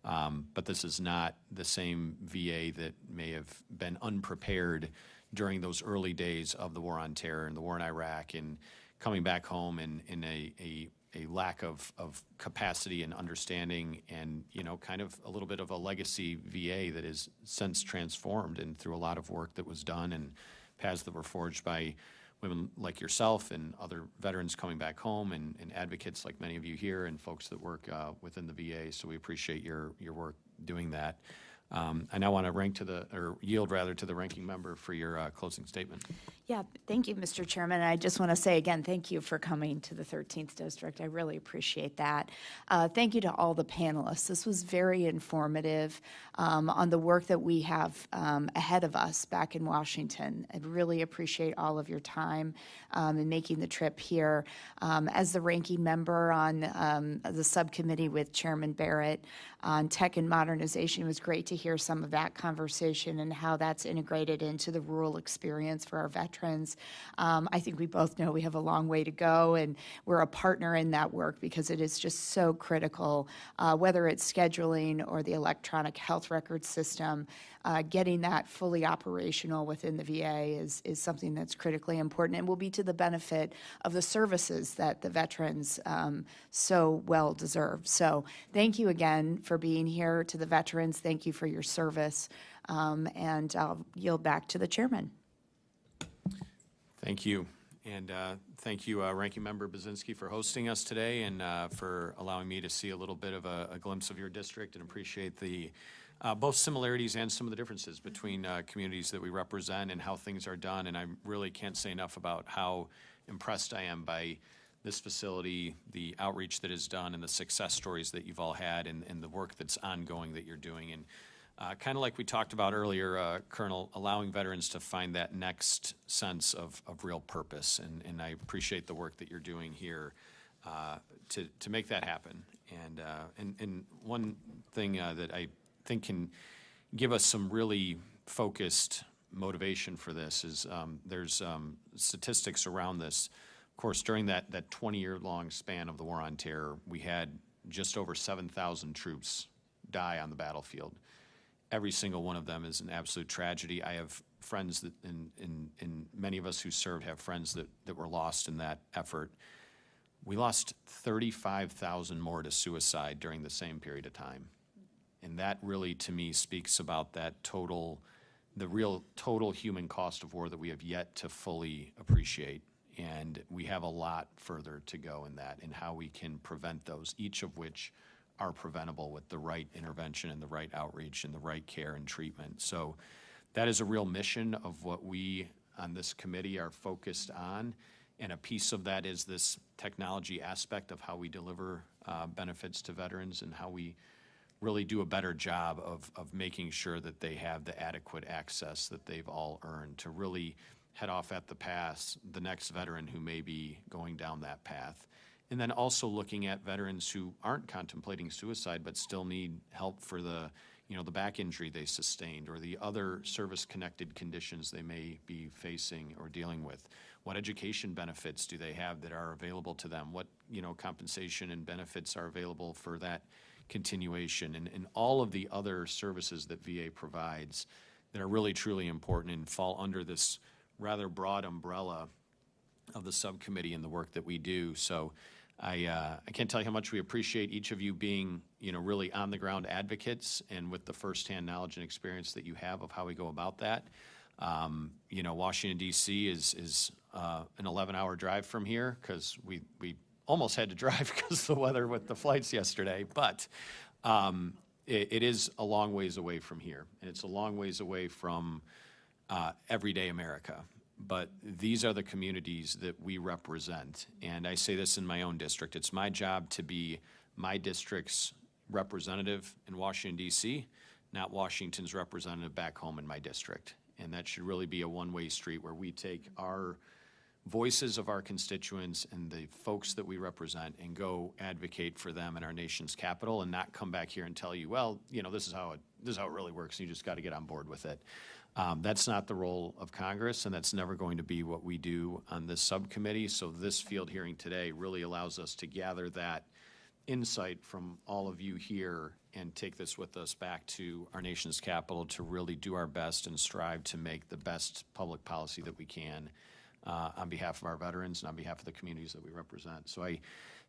But this is not the same VA that may have been unprepared during those early days of the war on terror and the war in Iraq, and coming back home in a lack of capacity and understanding, and kind of a little bit of a legacy VA that is since transformed, and through a lot of work that was done and paths that were forged by women like yourself and other veterans coming back home, and advocates like many of you here, and folks that work within the VA. So we appreciate your work doing that. I now want to yield to the ranking member for your closing statement. Yeah, thank you, Mr. Chairman. I just want to say again, thank you for coming to the 13th District. I really appreciate that. Thank you to all the panelists. This was very informative on the work that we have ahead of us back in Washington. I really appreciate all of your time in making the trip here. As the ranking member on the subcommittee with Chairman Barrett on tech and modernization, it was great to hear some of that conversation and how that's integrated into the rural experience for our veterans. I think we both know we have a long way to go, and we're a partner in that work because it is just so critical, whether it's scheduling or the electronic health record system. Getting that fully operational within the VA is something that's critically important and will be to the benefit of the services that the veterans so well deserve. So thank you again for being here. To the veterans, thank you for your service. And I'll yield back to the chairman. Thank you. And thank you, Ranking Member Budzinski, for hosting us today, and for allowing me to see a little bit of a glimpse of your district, and appreciate the both similarities and some of the differences between communities that we represent and how things are done. And I really can't say enough about how impressed I am by this facility, the outreach that is done, and the success stories that you've all had, and the work that's ongoing that you're doing. And kind of like we talked about earlier, Colonel, allowing veterans to find that next sense of real purpose. And I appreciate the work that you're doing here to make that happen. And one thing that I think can give us some really focused motivation for this is there's statistics around this. Of course, during that 20-year-long span of the war on terror, we had just over 7,000 troops die on the battlefield. Every single one of them is an absolute tragedy. I have friends that, and many of us who served have friends that were lost in that effort. We lost 35,000 more to suicide during the same period of time. And that really, to me, speaks about that the real total human cost of war that we have yet to fully appreciate. And we have a lot further to go in that, and how we can prevent those, each of which are preventable with the right intervention and the right outreach and the right care and treatment. So that is a real mission of what we on this committee are focused on. And a piece of that is this technology aspect of how we deliver benefits to veterans and how we really do a better job of making sure that they have the adequate access that they've all earned to really head off at the pass the next veteran who may be going down that path. And then also looking at veterans who aren't contemplating suicide but still need help for the back injury they sustained or the other service-connected conditions they may be facing or dealing with. What education benefits do they have that are available to them? What, compensation and benefits are available for that continuation? And all of the other services that VA provides that are really, truly important and fall under this rather broad umbrella of the subcommittee and the work that we do. So I can't tell you how much we appreciate each of you being, really on-the-ground advocates and with the firsthand knowledge and experience that you have of how we go about that. Washington, D.C. is an 11-hour drive from here because we almost had to drive because of the weather with the flights yesterday. But it is a long ways away from here, and it's a long ways away from everyday America. But these are the communities that we represent. And I say this in my own district. It's my job to be my district's representative in Washington, D.C., not Washington's representative back home in my district. And that should really be a one-way street where we take our voices of our constituents and the folks that we represent and go advocate for them in our nation's capital and not come back here and tell you, well, this is how it really works. And you just got to get on board with it. That's not the role of Congress, and that's never going to be what we do on this subcommittee. So this field hearing today really allows us to gather that insight from all of you here and take this with us back to our nation's capital to really do our best and strive to make the best public policy that we can on behalf of our veterans and on behalf of the communities that we represent. So I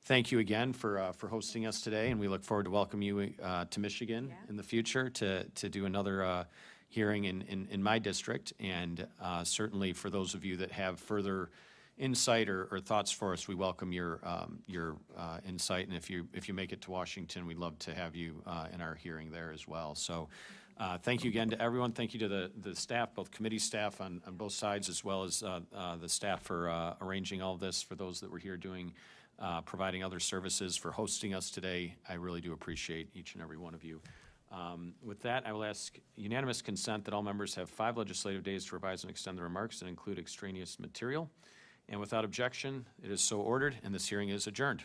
thank you again for hosting us today, and we look forward to welcome you to Michigan in the future to do another hearing in my district. And certainly for those of you that have further insight or thoughts for us, we welcome your insight. And if you make it to Washington, we'd love to have you in our hearing there as well. So thank you again to everyone. Thank you to the staff, both committee staff on both sides, as well as the staff for arranging all of this, for those that were here providing other services, for hosting us today. I really do appreciate each and every one of you. With that, I will ask unanimous consent that all members have 5 legislative days to revise and extend their remarks and include extraneous material. And without objection, it is so ordered, and this hearing is adjourned.